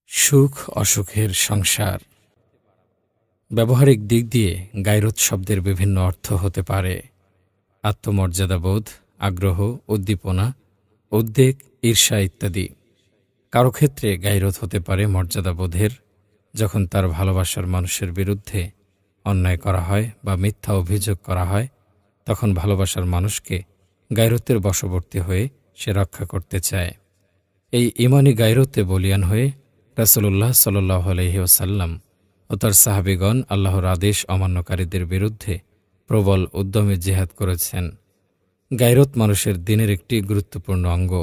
সুখ অসুখের সংসার। ব্যবহারিক দিক দিয়ে গায়রত শব্দের বিভিন্ন অর্থ হতে পারে: আত্মমর্যাদাবোধ, আগ্রহ, উদ্দীপনা, উদ্বেগ, ঈর্ষা ইত্যাদি। কারো ক্ষেত্রে গায়রত হতে পারে মর্যাদাবোধের, যখন তার ভালোবাসার মানুষের বিরুদ্ধে অন্যায় করা হয় বা মিথ্যা অভিযোগ করা হয়, তখন ভালোবাসার মানুষকে গায়রতের বশবর্তী হয়ে সে রক্ষা করতে চায়। এই ঈমানি গায়রতে বলীয়ান হয়ে রাসূলুল্লাহ সাল্লাল্লাহু আলাইহি ওয়াসাল্লাম ও তার সাহাবীগণ আল্লাহর আদেশ অমান্যকারীদের বিরুদ্ধে প্রবল উদ্যমে জিহাদ করেছেন। গায়রত মানুষের দিনের একটি গুরুত্বপূর্ণ অঙ্গ।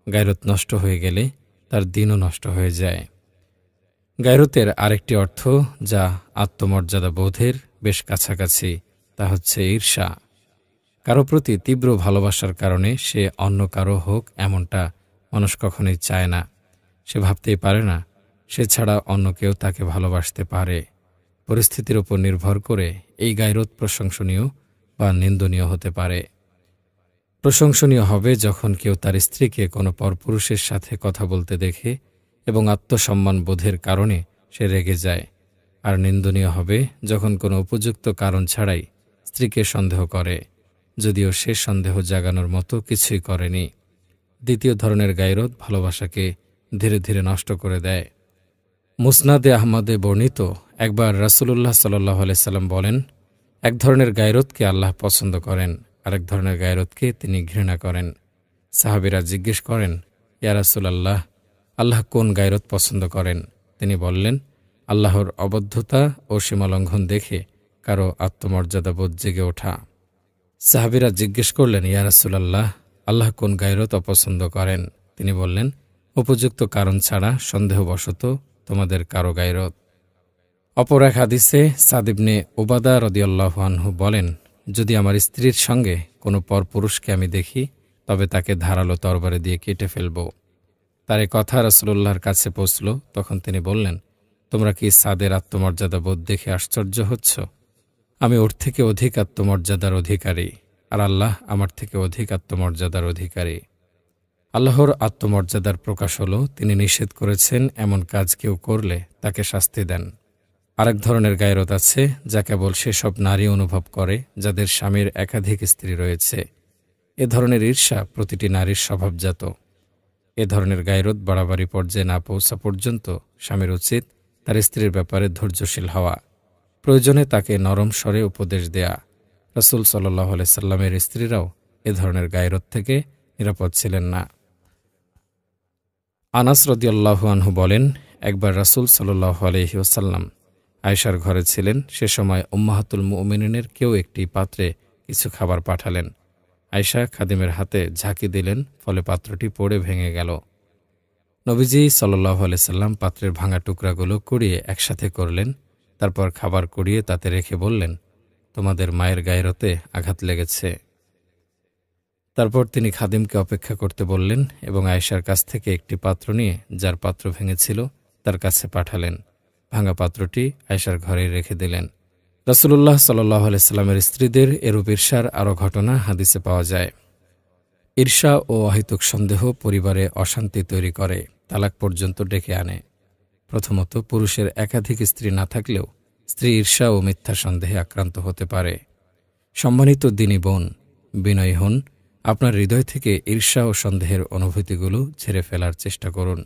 গায়রত নষ্ট হয়ে গেলে তার দিনও নষ্ট হয়ে যায়। গায়রতের আরেকটি অর্থ, যা আত্মমর্যাদা বোধের বেশ কাছাকাছি, তা হচ্ছে ঈর্ষা। কারো প্রতি তীব্র ভালোবাসার কারণে সে অন্য কারো হোক এমনটা মানুষ কখনোই চায় না। সে ভাবতেই পারে না সে ছাড়া অন্য কেউ তাকে ভালোবাসতে পারে। পরিস্থিতির উপর নির্ভর করে এই গায়রত প্রশংসনীয় বা নিন্দনীয় হতে পারে। প্রশংসনীয় হবে যখন কেউ তার স্ত্রীকে কোনো পরপুরুষের সাথে কথা বলতে দেখে এবং আত্মসম্মান বোধের কারণে সে রেগে যায়। আর নিন্দনীয় হবে যখন কোনো উপযুক্ত কারণ ছাড়াই স্ত্রীকে সন্দেহ করে, যদিও সে সন্দেহ জাগানোর মতো কিছুই করেনি। দ্বিতীয় ধরনের গায়রত ভালোবাসাকে ধীরে ধীরে নষ্ট করে দেয়। মুসনাদে আহমদে বর্ণিত, একবার রাসূলুল্লাহ সাল্লাল্লাহু আলাইহি সাল্লাম বলেন, এক ধরনের গায়রতকে আল্লাহ পছন্দ করেন, আরেক ধরনের গায়রতকে তিনি ঘৃণা করেন। সাহাবীরা জিজ্ঞেস করেন, ইয়া রাসূলাল্লাহ, আল্লাহ কোন গায়রত পছন্দ করেন? তিনি বললেন, আল্লাহর অবদ্ধতা ও সীমালঙ্ঘন দেখে কারো আত্মমর্যাদাবোধ জেগে ওঠা। সাহাবীরা জিজ্ঞেস করলেন, ইয়া রাসূলাল্লাহ, আল্লাহ কোন গায়রত অপছন্দ করেন? তিনি বললেন, উপযুক্ত কারণ ছাড়া সন্দেহবশত তোমাদের কারো গায়রত। অপর এক হাদিসে সাদ ইবনে উবাদা রাদিয়াল্লাহু আনহু বলেন, যদি আমার স্ত্রীর সঙ্গে কোনো পরপুরুষকে আমি দেখি, তবে তাকে ধারালো তরবারি দিয়ে কেটে ফেলব। তার এ কথা রাসূলুল্লাহর কাছে পৌঁছল। তখন তিনি বললেন, তোমরা কি সাদের আত্মমর্যাদাবোধ দেখে আশ্চর্য হচ্ছ? আমি ওর থেকে অধিক আত্মমর্যাদার অধিকারী, আর আল্লাহ আমার থেকে অধিক আত্মমর্যাদার অধিকারী। আল্লাহর আত্মমর্যাদার প্রকাশ হল তিনি নিষেধ করেছেন এমন কাজ কেউ করলে তাকে শাস্তি দেন। আরেক ধরনের গায়রত আছে, যা কেবল সেসব নারী অনুভব করে যাদের স্বামীর একাধিক স্ত্রী রয়েছে। এ ধরনের ঈর্ষা প্রতিটি নারীর স্বভাবজাত। এ ধরনের গায়রত বাড়াবাড়ি পর্যায়ে না পৌঁছা পর্যন্ত স্বামীর উচিত তার স্ত্রীর ব্যাপারে ধৈর্যশীল হওয়া, প্রয়োজনে তাকে নরম স্বরে উপদেশ দেয়া। রাসূল সাল্লাল্লাহু আলাইহি সাল্লামের স্ত্রীরাও এ ধরনের গায়রত থেকে নিরাপদ ছিলেন না। আনাস রাদিয়াল্লাহু আনহু বলেন, একবার রাসূল সাল্লাল্লাহু আলাইহি ওয়াসাল্লাম আয়েশার ঘরে ছিলেন। সে সময় উম্মাহাতুল মুমিনিনের কেউ একটি পাত্রে কিছু খাবার পাঠালেন। আয়েশা খাদিমের হাতে ঝাঁকি দিলেন, ফলে পাত্রটি পড়ে ভেঙে গেল। নবীজি সাল্লাল্লাহু আলাইহি সাল্লাম পাত্রের ভাঙা টুকরাগুলো কুড়িয়ে একসাথে করলেন। তারপর খাবার কুড়িয়ে তাতে রেখে বললেন, তোমাদের মায়ের গায়রতে আঘাত লেগেছে। তারপর তিনি খাদিমকে অপেক্ষা করতে বললেন এবং আয়েশার কাছ থেকে একটি পাত্র নিয়ে যার পাত্র ভেঙেছিল তার কাছে পাঠালেন। ভাঙা পাত্রটি আয়েশার ঘরে রেখে দিলেন। রাসূলুল্লাহ সাল্লাল্লাহু আলাইহি সাল্লামের স্ত্রীদের এরূপ ঈর্ষার আরও ঘটনা হাদিসে পাওয়া যায়। ঈর্ষা ও অহেতুক সন্দেহ পরিবারে অশান্তি তৈরি করে, তালাক পর্যন্ত ডেকে আনে। প্রথমত, পুরুষের একাধিক স্ত্রী না থাকলেও স্ত্রী ঈর্ষা ও মিথ্যা সন্দেহে আক্রান্ত হতে পারে। সম্মানিত দিনী বোন, বিনয়ী হন, আপনার হৃদয় থেকে ঈর্ষা ও সন্দেহের অনুভূতিগুলো ঝেড়ে ফেলার চেষ্টা করুন।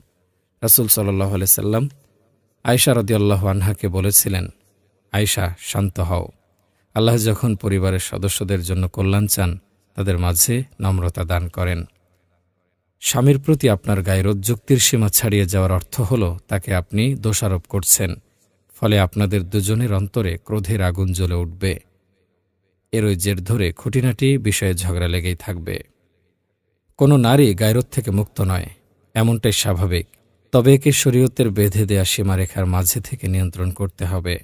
রাসূল সাল্লাল্লাহু আলাইহি সাল্লাম আয়েশা রাদিয়াল্লাহু আনহাকে বলেছিলেন, আয়েশা, শান্ত হও। আল্লাহ যখন পরিবারের সদস্যদের জন্য কল্যাণ চান, তাদের মাঝে নম্রতা দান করেন। স্বামীর প্রতি আপনার গায়রত যুক্তির সীমা ছাড়িয়ে যাওয়ার অর্থ হল তাকে আপনি দোষারোপ করছেন। ফলে আপনাদের দুজনের অন্তরে ক্রোধের আগুন জ্বলে উঠবে। এরই জের ধরে খুঁটিনাটি বিষয়ে ঝগড়া লেগেই থাকবে। কোনো নারী গায়রত থেকে মুক্ত নয়, এমনটাই স্বাভাবিক। তবে একে শরীয়তের বেঁধে দেয়া সীমারেখার মাঝে থেকে নিয়ন্ত্রণ করতে হবে।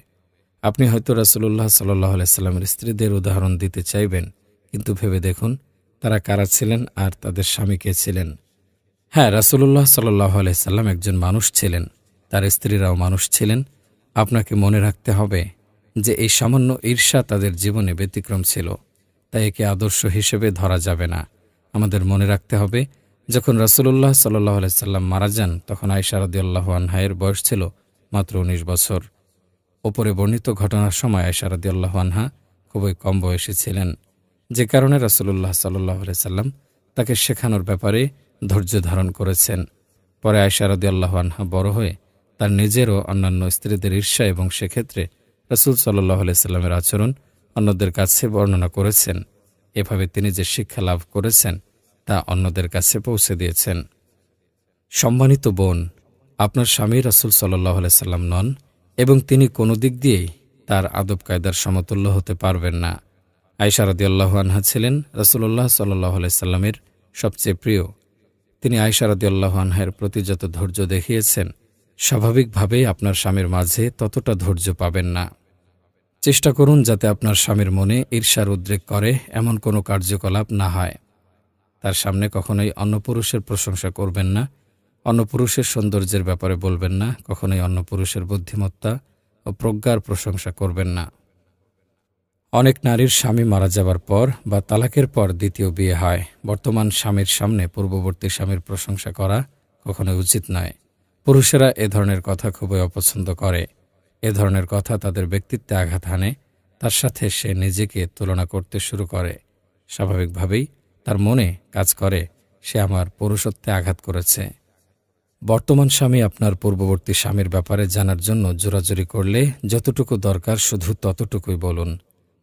আপনি হয়তো রাসূলুল্লাহ সাল্লাল্লাহু আলাইহি সাল্লামের স্ত্রীদের উদাহরণ দিতে চাইবেন, কিন্তু ভেবে দেখুন তারা কারা ছিলেন আর তাদের স্বামী কে ছিলেন। হ্যাঁ, রাসূলুল্লাহ সাল্লাল্লাহু আলাইহি সাল্লাম একজন মানুষ ছিলেন, তার স্ত্রীরাও মানুষ ছিলেন। আপনাকে মনে রাখতে হবে যে এই সামান্য ঈর্ষা তাদের জীবনে ব্যতিক্রম ছিল, তাই একে আদর্শ হিসেবে ধরা যাবে না। আমাদের মনে রাখতে হবে যখন রাসূলুল্লাহ সাল্লাল্লাহু আলাইহি সাল্লাম মারা যান, তখন আয়েশা রাদিয়াল্লাহু আনহা এর বয়স ছিল মাত্র ১৯ বছর। ওপরে বর্ণিত ঘটনার সময় আয়েশা রাদিয়াল্লাহু আনহা খুবই কম বয়সী ছিলেন, যে কারণে রাসূলুল্লাহ সাল্লাল্লাহু আলাইহি সাল্লাম তাকে শেখানোর ব্যাপারে ধৈর্য ধারণ করেছেন। পরে আয়েশা রাদিয়াল্লাহু আনহা বড় হয়ে তার নিজের ও অন্যান্য স্ত্রীদের ঈর্ষা এবং সেক্ষেত্রে রাসূল সাল্লাল্লাহু আলাইহি সাল্লামের আচরণ অন্যদের কাছে বর্ণনা করেছেন। এভাবে তিনি যে শিক্ষা লাভ করেছেন তা অন্যদের কাছে পৌঁছে দিয়েছেন। সম্মানিত বোন, আপনার স্বামী রাসূল সাল্লাল্লাহু আলাইহি সাল্লাম নন এবং তিনি কোনো দিক দিয়েই তার আদব কায়দার সমতুল্য হতে পারবেন না। আয়েশা রাদিয়াল্লাহু আনহা ছিলেন রাসূলুল্লাহ সাল্লাল্লাহু আলাইহি সাল্লামের সবচেয়ে প্রিয়। তিনি আয়েশা রাদিয়াল্লাহু আনহার প্রতি যত ধৈর্য দেখিয়েছেন, স্বাভাবিকভাবেই আপনার স্বামীর মাঝে ততটা ধৈর্য পাবেন না। চেষ্টা করুন যাতে আপনার স্বামীর মনে ঈর্ষার উদ্রেক করে এমন কোনো কার্যকলাপ না হয়। তার সামনে কখনোই অন্য পুরুষের প্রশংসা করবেন না, অন্য পুরুষের সৌন্দর্যের ব্যাপারে বলবেন না, কখনোই অন্য পুরুষের বুদ্ধিমত্তা ও প্রজ্ঞার প্রশংসা করবেন না। অনেক নারীর স্বামী মারা যাবার পর বা তালাকের পর দ্বিতীয় বিয়ে হয়। বর্তমান স্বামীর সামনে পূর্ববর্তী স্বামীর প্রশংসা করা কখনোই উচিত নয়। পুরুষেরা এ ধরনের কথা খুবই অপছন্দ করে। এ ধরনের কথা তাদের ব্যক্তিত্বে আঘাত হানে, তার সাথে সে নিজেকে তুলনা করতে শুরু করে। স্বাভাবিকভাবেই তার মনে কাজ করে সে আমার পুরুষত্বে আঘাত করেছে। বর্তমান স্বামী আপনার পূর্ববর্তী স্বামীর ব্যাপারে জানার জন্য জোরাজুরি করলে যতটুকু দরকার শুধু ততটুকুই বলুন।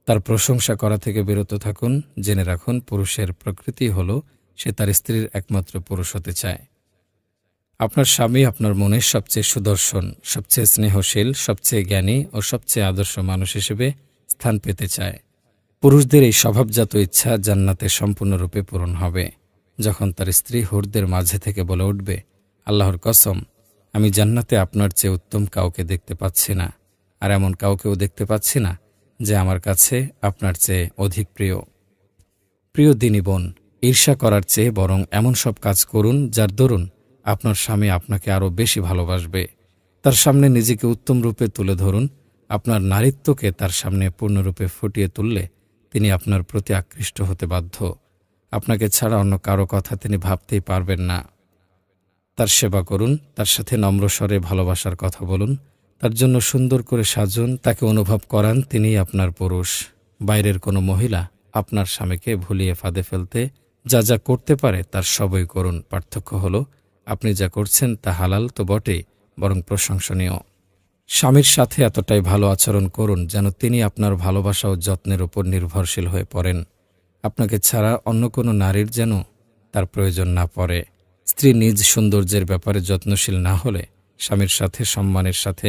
তার প্রশংসা করা থেকে বিরত থাকুন। জেনে রাখুন, পুরুষের প্রকৃতি হল সে তার স্ত্রীর একমাত্র পুরুষ হতে চায়। আপনার স্বামী আপনার মনের সবচেয়ে সুদর্শন, সবচেয়ে স্নেহশীল, সবচেয়ে জ্ঞানী ও সবচেয়ে আদর্শ মানুষ হিসেবে স্থান পেতে চায়। পুরুষদের এই স্বভাবজাত ইচ্ছা জান্নাতে সম্পূর্ণরূপে পূরণ হবে যখন তার স্ত্রী হুরদের মাঝে থেকে বলে উঠবে, আল্লাহর কসম, আমি জান্নাতে আপনার চেয়ে উত্তম কাউকে দেখতে পাচ্ছি না, আর এমন কাউকেও দেখতে পাচ্ছি না যে আমার কাছে আপনার চেয়ে অধিক প্রিয়। প্রিয় দিনী বোন, ঈর্ষা করার চেয়ে বরং এমন সব কাজ করুন যার দরুন আপনার স্বামী আপনাকে আরও বেশি ভালোবাসবে। তার সামনে নিজেকে উত্তম রূপে তুলে ধরুন। আপনার নারীত্বকে তার সামনে পূর্ণরূপে ফুটিয়ে তুললে তিনি আপনার প্রতি আকৃষ্ট হতে বাধ্য। আপনাকে ছাড়া অন্য কারো কথা তিনি ভাবতেই পারবেন না। তার সেবা করুন, তার সাথে নম্র স্বরে ভালোবাসার কথা বলুন, তার জন্য সুন্দর করে সাজুন, তাকে অনুভব করান তিনিই আপনার পুরুষ। বাইরের কোনো মহিলা আপনার স্বামীকে ভুলিয়ে ফাঁদে ফেলতে যা যা করতে পারে তার সবই করুন। পার্থক্য হল, আপনি যা করছেন তা হালাল তো বটেই, বরং প্রশংসনীয়। স্বামীর সাথে এতটাই ভালো আচরণ করুন যেন তিনি আপনার ভালোবাসা ও যত্নের উপর নির্ভরশীল হয়ে পড়েন। আপনাকে ছাড়া অন্য কোনো নারীর যেন তার প্রয়োজন না পড়ে। স্ত্রী নিজ সৌন্দর্যের ব্যাপারে যত্নশীল না হলে, স্বামীর সাথে সম্মানের সাথে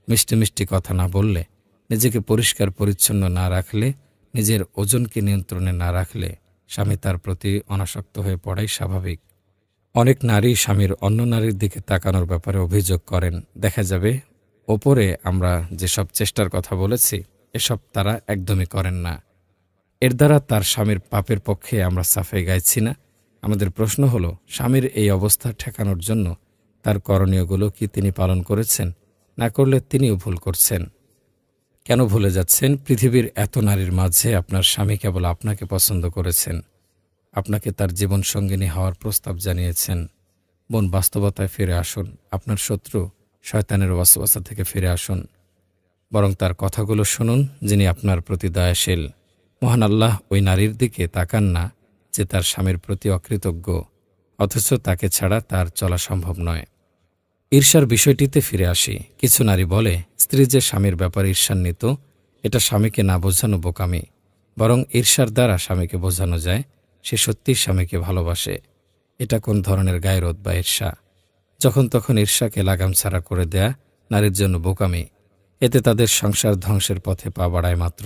মিষ্টি মিষ্টি কথা না বললে, নিজেকে পরিষ্কার পরিচ্ছন্ন না রাখলে, নিজের ওজনকে নিয়ন্ত্রণে না রাখলে স্বামী তার প্রতি অনাসক্ত হয়ে পড়াই স্বাভাবিক। অনেক নারী স্বামীর অন্য নারীর দিকে তাকানোর ব্যাপারে অভিযোগ করেন। দেখা যাবে ওপরে আমরা যেসব চেষ্টার কথা বলেছি এসব তারা একদমই করেন না। এর দ্বারা তার স্বামীর পাপের পক্ষে আমরা সাফাই গাইছি না। আমাদের প্রশ্ন হল, স্বামীর এই অবস্থা ঠেকানোর জন্য তার করণীয়গুলো কি তিনি পালন করেছেন? না করলে তিনিও ভুল করছেন। কেন ভুলে যাচ্ছেন? পৃথিবীর এত নারীর মাঝে আপনার স্বামী কেবল আপনাকে পছন্দ করেছেন, আপনাকে তার জীবনসঙ্গিনী হওয়ার প্রস্তাব জানিয়েছেন। বোন, বাস্তবতায় ফিরে আসুন। আপনার শত্রু শয়তানের ওয়াসওয়াসা থেকে ফিরে আসুন। বরং তার কথাগুলো শুনুন, যিনি আপনার প্রতি দয়াশীল। মহান আল্লাহ ওই নারীর দিকে তাকান না যে তার স্বামীর প্রতি অকৃতজ্ঞ, অথচ তাকে ছাড়া তার চলা সম্ভব নয়। ঈর্ষার বিষয়টিতে ফিরে আসি। কিছু নারী বলে, স্ত্রী যে স্বামীর ব্যাপারে ঈর্ষান্বিত, এটা স্বামীকে না বোঝানো বোকামি। বরং ঈর্ষার দ্বারা স্বামীকে বোঝানো যায় সে সত্যিই স্বামীকে ভালোবাসে। এটা কোন ধরনের গায়রোধ বা ঈর্ষা? যখন তখন ঈর্ষাকে লাগাম ছাড়া করে দেয়া নারীর জন্য বোকামি। এতে তাদের সংসার ধ্বংসের পথে পা বাড়ায় মাত্র।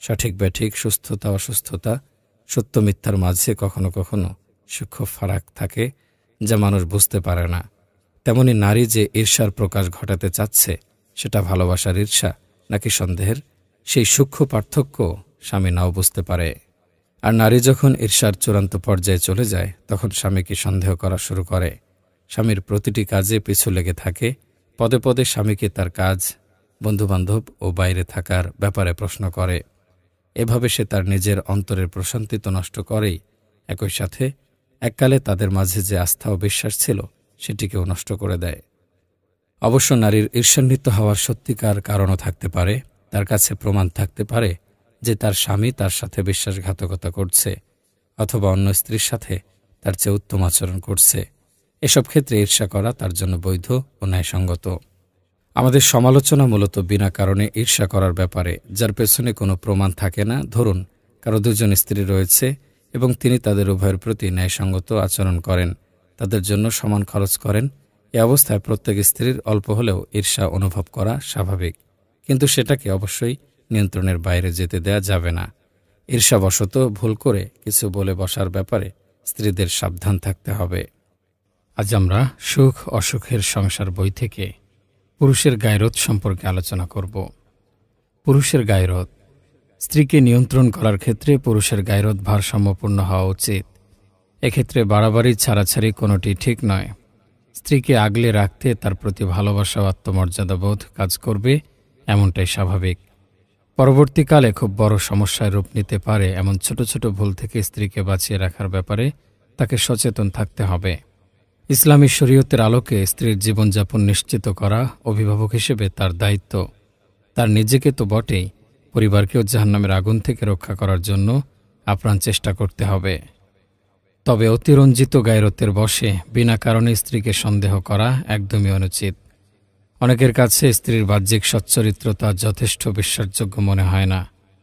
সঠিক ব্যাঠিক, সুস্থতা অসুস্থতা, সত্য মিথ্যার মাঝে কখনো কখনো সূক্ষ্ম ফারাক থাকে যা মানুষ বুঝতে পারে না। তেমনি নারী যে ঈর্ষার প্রকাশ ঘটাতে চাচ্ছে, সেটা ভালোবাসার ঈর্ষা নাকি সন্দেহের, সেই সূক্ষ্ম পার্থক্য স্বামী নাও বুঝতে পারে। আর নারী যখন ঈর্ষার চূড়ান্ত পর্যায়ে চলে যায়, তখন স্বামীকে সন্দেহ করা শুরু করে। স্বামীর প্রতিটি কাজে পিছু লেগে থাকে। পদে পদে স্বামীকে তার কাজ, বন্ধুবান্ধব ও বাইরে থাকার ব্যাপারে প্রশ্ন করে। এভাবে সে তার নিজের অন্তরের প্রশান্তি তো নষ্ট করেই, একই সাথে এককালে তাদের মাঝে যে আস্থা ও বিশ্বাস ছিল সেটিকেও নষ্ট করে দেয়। অবশ্য নারীর ঈর্ষান্বিত হওয়ার সত্যিকার কারণও থাকতে পারে। তার কাছে প্রমাণ থাকতে পারে যে তার স্বামী তার সাথে বিশ্বাসঘাতকতা করছে অথবা অন্য স্ত্রীর সাথে তার চেয়ে উত্তম আচরণ করছে। এসব ক্ষেত্রে ঈর্ষা করা তার জন্য বৈধ ও ন্যায়সঙ্গত। আমাদের সমালোচনা মূলত বিনা কারণে ঈর্ষা করার ব্যাপারে, যার পেছনে কোনো প্রমাণ থাকে না। ধরুন, কারো দুজন স্ত্রী রয়েছে এবং তিনি তাদের উভয়ের প্রতি ন্যায়সঙ্গত আচরণ করেন, তাদের জন্য সমান খরচ করেন। এ অবস্থায় প্রত্যেক স্ত্রীর অল্প হলেও ঈর্ষা অনুভব করা স্বাভাবিক, কিন্তু সেটাকে অবশ্যই নিয়ন্ত্রণের বাইরে যেতে দেয়া যাবে না। ঈর্ষাবশত ভুল করে কিছু বলে বসার ব্যাপারে স্ত্রীদের সাবধান থাকতে হবে। আজ আমরা সুখ অসুখের সংসার বই থেকে পুরুষের গায়রত সম্পর্কে আলোচনা করব। পুরুষের গায়রত। স্ত্রীকে নিয়ন্ত্রণ করার ক্ষেত্রে পুরুষের গায়রত ভারসাম্যপূর্ণ হওয়া উচিত। এক্ষেত্রে বাড়াবাড়ি ছাড়াছাড়ি কোনোটি ঠিক নয়। স্ত্রীকে আগলে রাখতে তার প্রতি ভালোবাসা ও আত্মমর্যাদাবোধ কাজ করবে, এমনটাই স্বাভাবিক। পরবর্তীকালে খুব বড় সমস্যায় রূপ নিতে পারে এমন ছোট ছোট ভুল থেকে স্ত্রীকে বাঁচিয়ে রাখার ব্যাপারে তাকে সচেতন থাকতে হবে। ইসলামী শরীয়তের আলোকে স্ত্রীর জীবনযাপন নিশ্চিত করা অভিভাবক হিসেবে তার দায়িত্ব। তার নিজেকে তো বটেই, পরিবারকেও জাহান্নামের আগুন থেকে রক্ষা করার জন্য আপ্রাণ চেষ্টা করতে হবে। তবে অতিরঞ্জিত গায়রতের বশে বিনা কারণে স্ত্রীকে সন্দেহ করা একদমই অনুচিত। অনেকের কাছে স্ত্রীর বাহ্যিক সচ্চরিত্রতা যথেষ্ট বিশ্বাসযোগ্য মনে হয় না।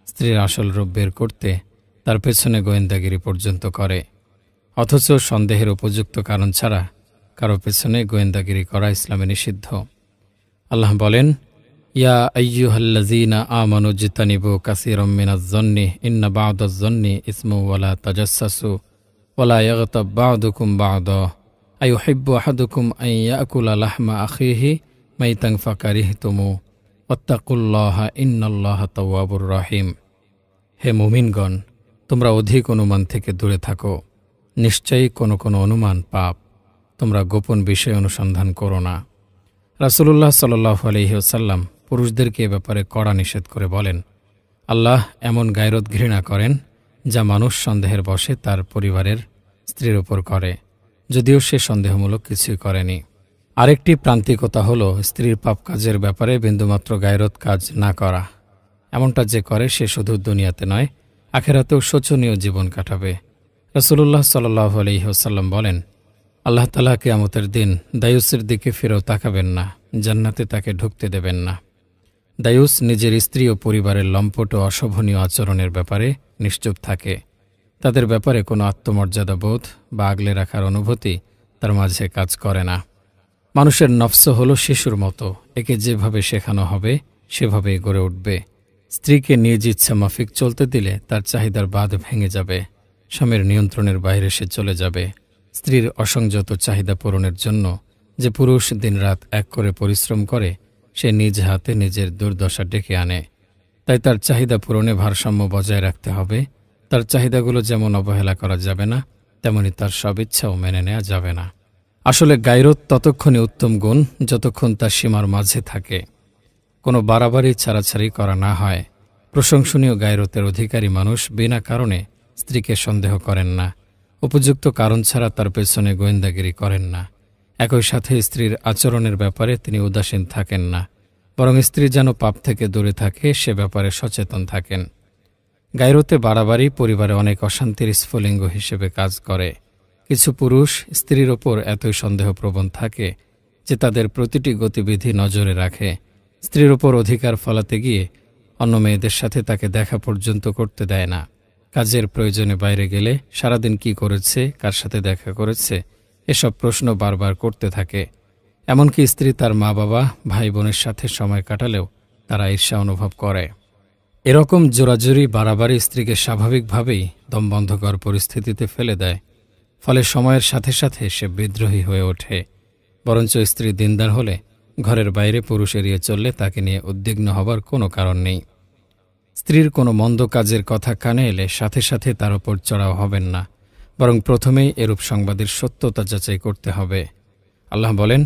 স্ত্রীর আসল রূপ বের করতে তার পেছনে গোয়েন্দাগিরি পর্যন্ত করে, অথচ সন্দেহের উপযুক্ত কারণ ছাড়া কারো পেছনে গোয়েন্দাগিরি করা ইসলামে নিষিদ্ধ। আল্লাহ বলেন, ইয়া আইয়ুহাল্লাযীনা আমানু জিতানিবু কাসীরাম মিনাজ-যন্নি ইন্না বা'দাজ-যন্নি ইসমু ওয়ালা তাজাসসাসু ওয়ালা ইয়াগতাব বা'দুকুম বা'দা আইয়ুহিব্বু আহাদুকুম আন ইয়াকুলা লাহমা আখিহি মাইতান ফাকারিহতুমু ওয়াত্তাকুল্লাহা ইন্নাল্লাহা তাওয়াবুর রহিম। হে মুমিনগণ, তোমরা অধিক অনুমান থেকে দূরে থাকো। নিশ্চয়ই কোনো কোনো অনুমান পাপ। তোমরা গোপন বিষয় অনুসন্ধান করো না। রাসূলুল্লাহ সাল্লাল্লাহু আলাইহি ওয়াসাল্লাম পুরুষদেরকে এ ব্যাপারে কড়া নিষেধ করে বলেন, আল্লাহ এমন গায়রত ঘৃণা করেন যা মানুষ সন্দেহের বশে তার পরিবারের স্ত্রীর উপর করে, যদিও সে সন্দেহমূলক কিছুই করেনি। আরেকটি প্রান্তিকতা হল স্ত্রীর পাপ কাজের ব্যাপারে বিন্দুমাত্র গায়রত কাজ না করা। এমনটা যে করে সে শুধু দুনিয়াতে নয়, আখেরাতেও শোচনীয় জীবন কাটাবে। রাসূলুল্লাহ সাল্লাল্লাহু আলাইহি ওয়াসাল্লাম বলেন, আল্লাহ তাআলা কিয়ামতের দিন দায়ুসের দিকে ফিরেও তাকাবেন না, জান্নাতে তাকে ঢুকতে দেবেন না। দায়ুস নিজের স্ত্রী ও পরিবারের লম্পট ও অশোভনীয় আচরণের ব্যাপারে নিশ্চুপ থাকে। তাদের ব্যাপারে কোনো আত্মমর্যাদা বোধ বা আগলে রাখার অনুভূতি তার মাঝে কাজ করে না। মানুষের নফস হল শিশুর মতো, একে যেভাবে শেখানো হবে সেভাবেই গড়ে উঠবে। স্ত্রীকে নিজ ইচ্ছা মাফিক চলতে দিলে তার চাহিদার বাঁধ ভেঙে যাবে, স্বামীর নিয়ন্ত্রণের বাইরে সে চলে যাবে। স্ত্রীর অসংযত চাহিদা পূরণের জন্য যে পুরুষ দিনরাত এক করে পরিশ্রম করে, সে নিজ হাতে নিজের দুর্দশা ডেকে আনে। তাই তার চাহিদা পূরণে ভারসাম্য বজায় রাখতে হবে। তার চাহিদাগুলো যেমন অবহেলা করা যাবে না, তেমনি তার সব ইচ্ছাও মেনে নেওয়া যাবে না। আসলে গায়রত ততক্ষণই উত্তম গুণ যতক্ষণ তার সীমার মাঝে থাকে, কোনো বাড়াবাড়ি ছাড়াছাড়ি করা না হয়। প্রশংসনীয় গায়রতের অধিকারী মানুষ বিনা কারণে স্ত্রীকে সন্দেহ করেন না, উপযুক্ত কারণ ছাড়া তার পেছনে গোয়েন্দাগিরি করেন না। একই সাথে স্ত্রীর আচরণের ব্যাপারে তিনি উদাসীন থাকেন না, বরং স্ত্রী যেন পাপ থেকে দূরে থাকে সে ব্যাপারে সচেতন থাকেন। গায়রতে বাড়াবাড়ি পরিবারে অনেক অশান্তির স্ফুলিঙ্গ হিসেবে কাজ করে। কিছু পুরুষ স্ত্রীর ওপর এতই সন্দেহপ্রবণ থাকে যে তাদের প্রতিটি গতিবিধি নজরে রাখে। স্ত্রীর ওপর অধিকার ফলাতে গিয়ে অন্য মেয়েদের সাথে তাকে দেখা পর্যন্ত করতে দেয় না। কাজের প্রয়োজনে বাইরে গেলে সারাদিন কি করেছে, কার সাথে দেখা করেছে, এসব প্রশ্ন বারবার করতে থাকে। এমনকি স্ত্রী তার মা বাবা ভাই বোনের সাথে সময় কাটালেও তারা ঈর্ষা অনুভব করে। এরকম জোরাজুরি বাড়াবাড়ি স্ত্রীকে স্বাভাবিকভাবেই দমবন্ধকর পরিস্থিতিতে ফেলে দেয়। ফলে সময়ের সাথে সাথে সে বিদ্রোহী হয়ে ওঠে। বরঞ্চ স্ত্রী দিনদার হলে ঘরের বাইরে পুরুষ এড়িয়ে চললে তাকে নিয়ে উদ্বিগ্ন হবার কোনো কারণ নেই। স্ত্রীর কোনো মন্দ কাজের কথা কানে এলে সাথে সাথে তার ওপর চড়াও হবেন না, বরং প্রথমেই এরূপ সংবাদের সত্যতা যাচাই করতে হবে। আল্লাহ বলেন,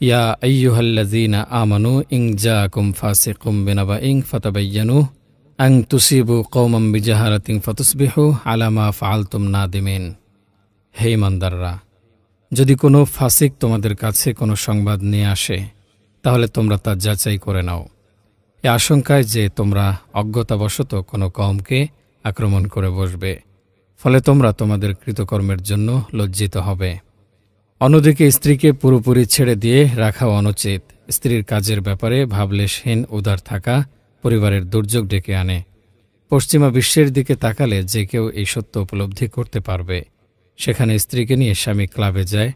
ইয়া আইয়ুহাল্লাযীনা আমানু ইন জাআকুম ফাসিকুম বিনাবাইন ফাতাবায়্যানু আন তুসিবু কওমান বিজাহারাতিন ফাতুসবিহু আলা মা ফাআলতুম নাদিমিন। হে ঈমানদাররা, যদি কোনো ফাসিক তোমাদের কাছে কোনো সংবাদ নিয়ে আসে, তাহলে তোমরা তা যাচাই করে নাও, এ আশঙ্কায় যে তোমরা অজ্ঞতাবশত কোনো কওমকে আক্রমণ করে বসবে, ফলে তোমরা তোমাদের কৃতকর্মের জন্য লজ্জিত হবে। অন্যদিকে স্ত্রীকে পুরোপুরি ছেড়ে দিয়ে রাখাও অনুচিত। স্ত্রীর কাজের ব্যাপারে ভাবলেশহীন উদার থাকা পরিবারের দুর্যোগ ডেকে আনে। পশ্চিমা বিশ্বের দিকে তাকালে যে কেউ এই সত্য উপলব্ধি করতে পারবে। সেখানে স্ত্রীকে নিয়ে স্বামী ক্লাবে যায়,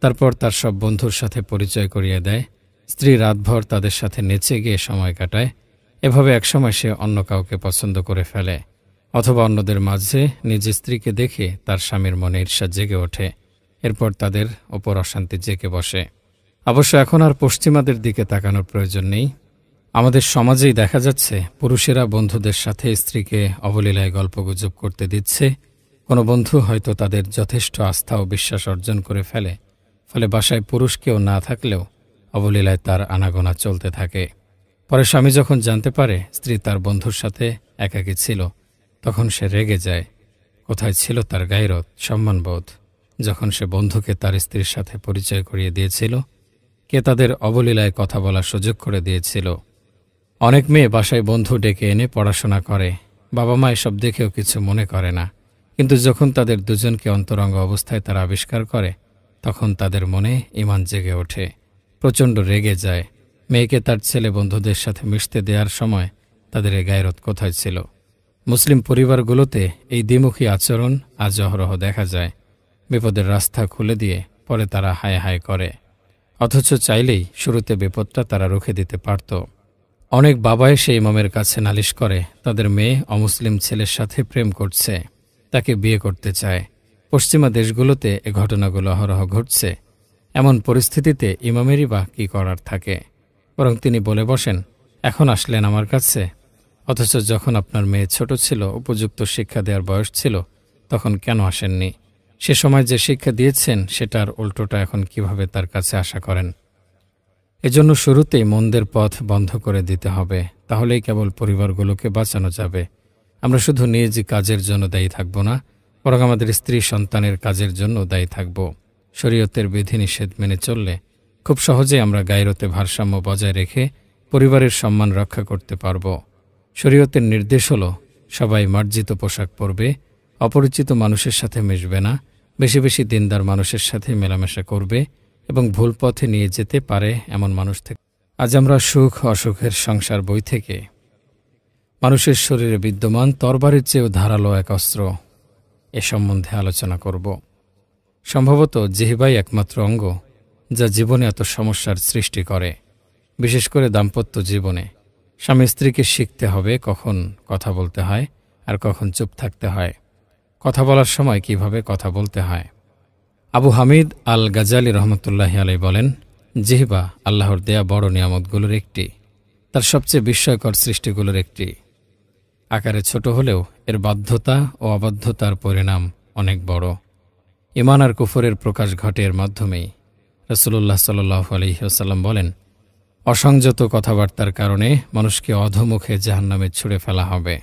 তারপর তার সব বন্ধুর সাথে পরিচয় করিয়ে দেয়। স্ত্রী রাতভর তাদের সাথে নেচে গিয়ে সময় কাটায়। এভাবে একসময় সে অন্য কাউকে পছন্দ করে ফেলে, অথবা অন্যদের মাঝে নিজ স্ত্রীকে দেখে তার স্বামীর মনে ঈর্ষা জেগে ওঠে। এরপর তাদের ওপর অশান্তি জেগে বসে। অবশ্য এখন আর পশ্চিমাদের দিকে তাকানোর প্রয়োজন নেই। আমাদের সমাজেই দেখা যাচ্ছে পুরুষেরা বন্ধুদের সাথে স্ত্রীকে অবলীলায় গল্পগুজব করতে দিচ্ছে। কোনো বন্ধু হয়তো তাদের যথেষ্ট আস্থা ও বিশ্বাস অর্জন করে ফেলে, ফলে বাসায় পুরুষ কেউ না থাকলেও অবলীলায় তার আনাগোনা চলতে থাকে। পরে স্বামী যখন জানতে পারে স্ত্রী তার বন্ধুর সাথে একাকী ছিল, তখন সে রেগে যায়। কোথায় ছিল তার গায়রত, সম্মানবোধ, যখন সে বন্ধুকে তার স্ত্রীর সাথে পরিচয় করিয়ে দিয়েছিল? কে তাদের অবলীলায় কথা বলার সুযোগ করে দিয়েছিল? অনেক মেয়ে বাসায় বন্ধু ডেকে এনে পড়াশোনা করে, বাবা মা এসব দেখেও কিছু মনে করে না। কিন্তু যখন তাদের দুজনকে অন্তরঙ্গ অবস্থায় তারা আবিষ্কার করে, তখন তাদের মনে ঈমান জেগে ওঠে, প্রচণ্ড রেগে যায়। মেয়েকে তার ছেলে বন্ধুদের সাথে মিশতে দেওয়ার সময় তাদের এ গায়রত কোথায় ছিল? মুসলিম পরিবারগুলোতে এই দ্বিমুখী আচরণ আজ অহরহ দেখা যায়। বিপদের রাস্তা খুলে দিয়ে পরে তারা হায় হায় করে, অথচ চাইলেই শুরুতে বিপদটা তারা রুখে দিতে পারত। অনেক বাবা এসে ইমামের কাছে নালিশ করে তাদের মেয়ে অমুসলিম ছেলের সাথে প্রেম করছে, তাকে বিয়ে করতে চায়। পশ্চিমা দেশগুলোতে এ ঘটনাগুলো অহরহ ঘটছে। এমন পরিস্থিতিতে ইমামেরই বা কী করার থাকে? বরং তিনি বলে বসেন, এখন আসলেন আমার কাছে, অথচ যখন আপনার মেয়ে ছোট ছিল, উপযুক্ত শিক্ষা দেওয়ার বয়স ছিল, তখন কেন আসেননি? সে সময় যে শিক্ষা দিয়েছেন সেটার উল্টোটা এখন কিভাবে তার কাছে আশা করেন? এজন্য শুরুতেই মন্দের পথ বন্ধ করে দিতে হবে, তাহলেই কেবল পরিবারগুলোকে বাঁচানো যাবে। আমরা শুধু নিজ কাজের জন্য দায়ী থাকব না, বরং আমাদের স্ত্রী সন্তানের কাজের জন্য দায়ী থাকব। শরীয়তের বিধিনিষেধ মেনে চললে খুব সহজেই আমরা গায়রতে ভারসাম্য বজায় রেখে পরিবারের সম্মান রক্ষা করতে পারব। শরীয়তের নির্দেশ হল সবাই মার্জিত পোশাক পরবে, অপরিচিত মানুষের সাথে মিশবে না, বেশি বেশি দিনদার মানুষের সাথে মেলামেশা করবে এবং ভুল পথে নিয়ে যেতে পারে এমন মানুষ থেকে। আজ আমরা সুখ অসুখের সংসার বই থেকে মানুষের শরীরে বিদ্যমান তরবারির চেয়েও ধারালো এক অস্ত্র এ সম্বন্ধে আলোচনা করব। সম্ভবত জিহ্বাই একমাত্র অঙ্গ যা জীবনে এত সমস্যার সৃষ্টি করে, বিশেষ করে দাম্পত্য জীবনে। স্বামী স্ত্রীকে শিখতে হবে কখন কথা বলতে হয় আর কখন চুপ থাকতে হয়, কথা বলার সময় কিভাবে কথা বলতে হয়। আবু হামিদ আল গাজালি রহমতুল্লাহি আলাইহি বলেন, জিহ্বা আল্লাহর দেয়া বড় নিয়ামতগুলোর একটি, তার সবচেয়ে বিস্ময়কর সৃষ্টিগুলোর একটি। আকারে ছোট হলেও এর বাধ্যতা ও অবাধ্যতার পরিণাম অনেক বড়। ঈমান আর কুফরের প্রকাশ ঘটে এর মাধ্যমেই। রাসূলুল্লাহ সাল্লাল্লাহু আলাইহি ওয়াসাল্লাম বলেন, অসংযত কথাবার্তার কারণে মানুষকে অধোমুখে জাহান্নামে ছুঁড়ে ফেলা হবে।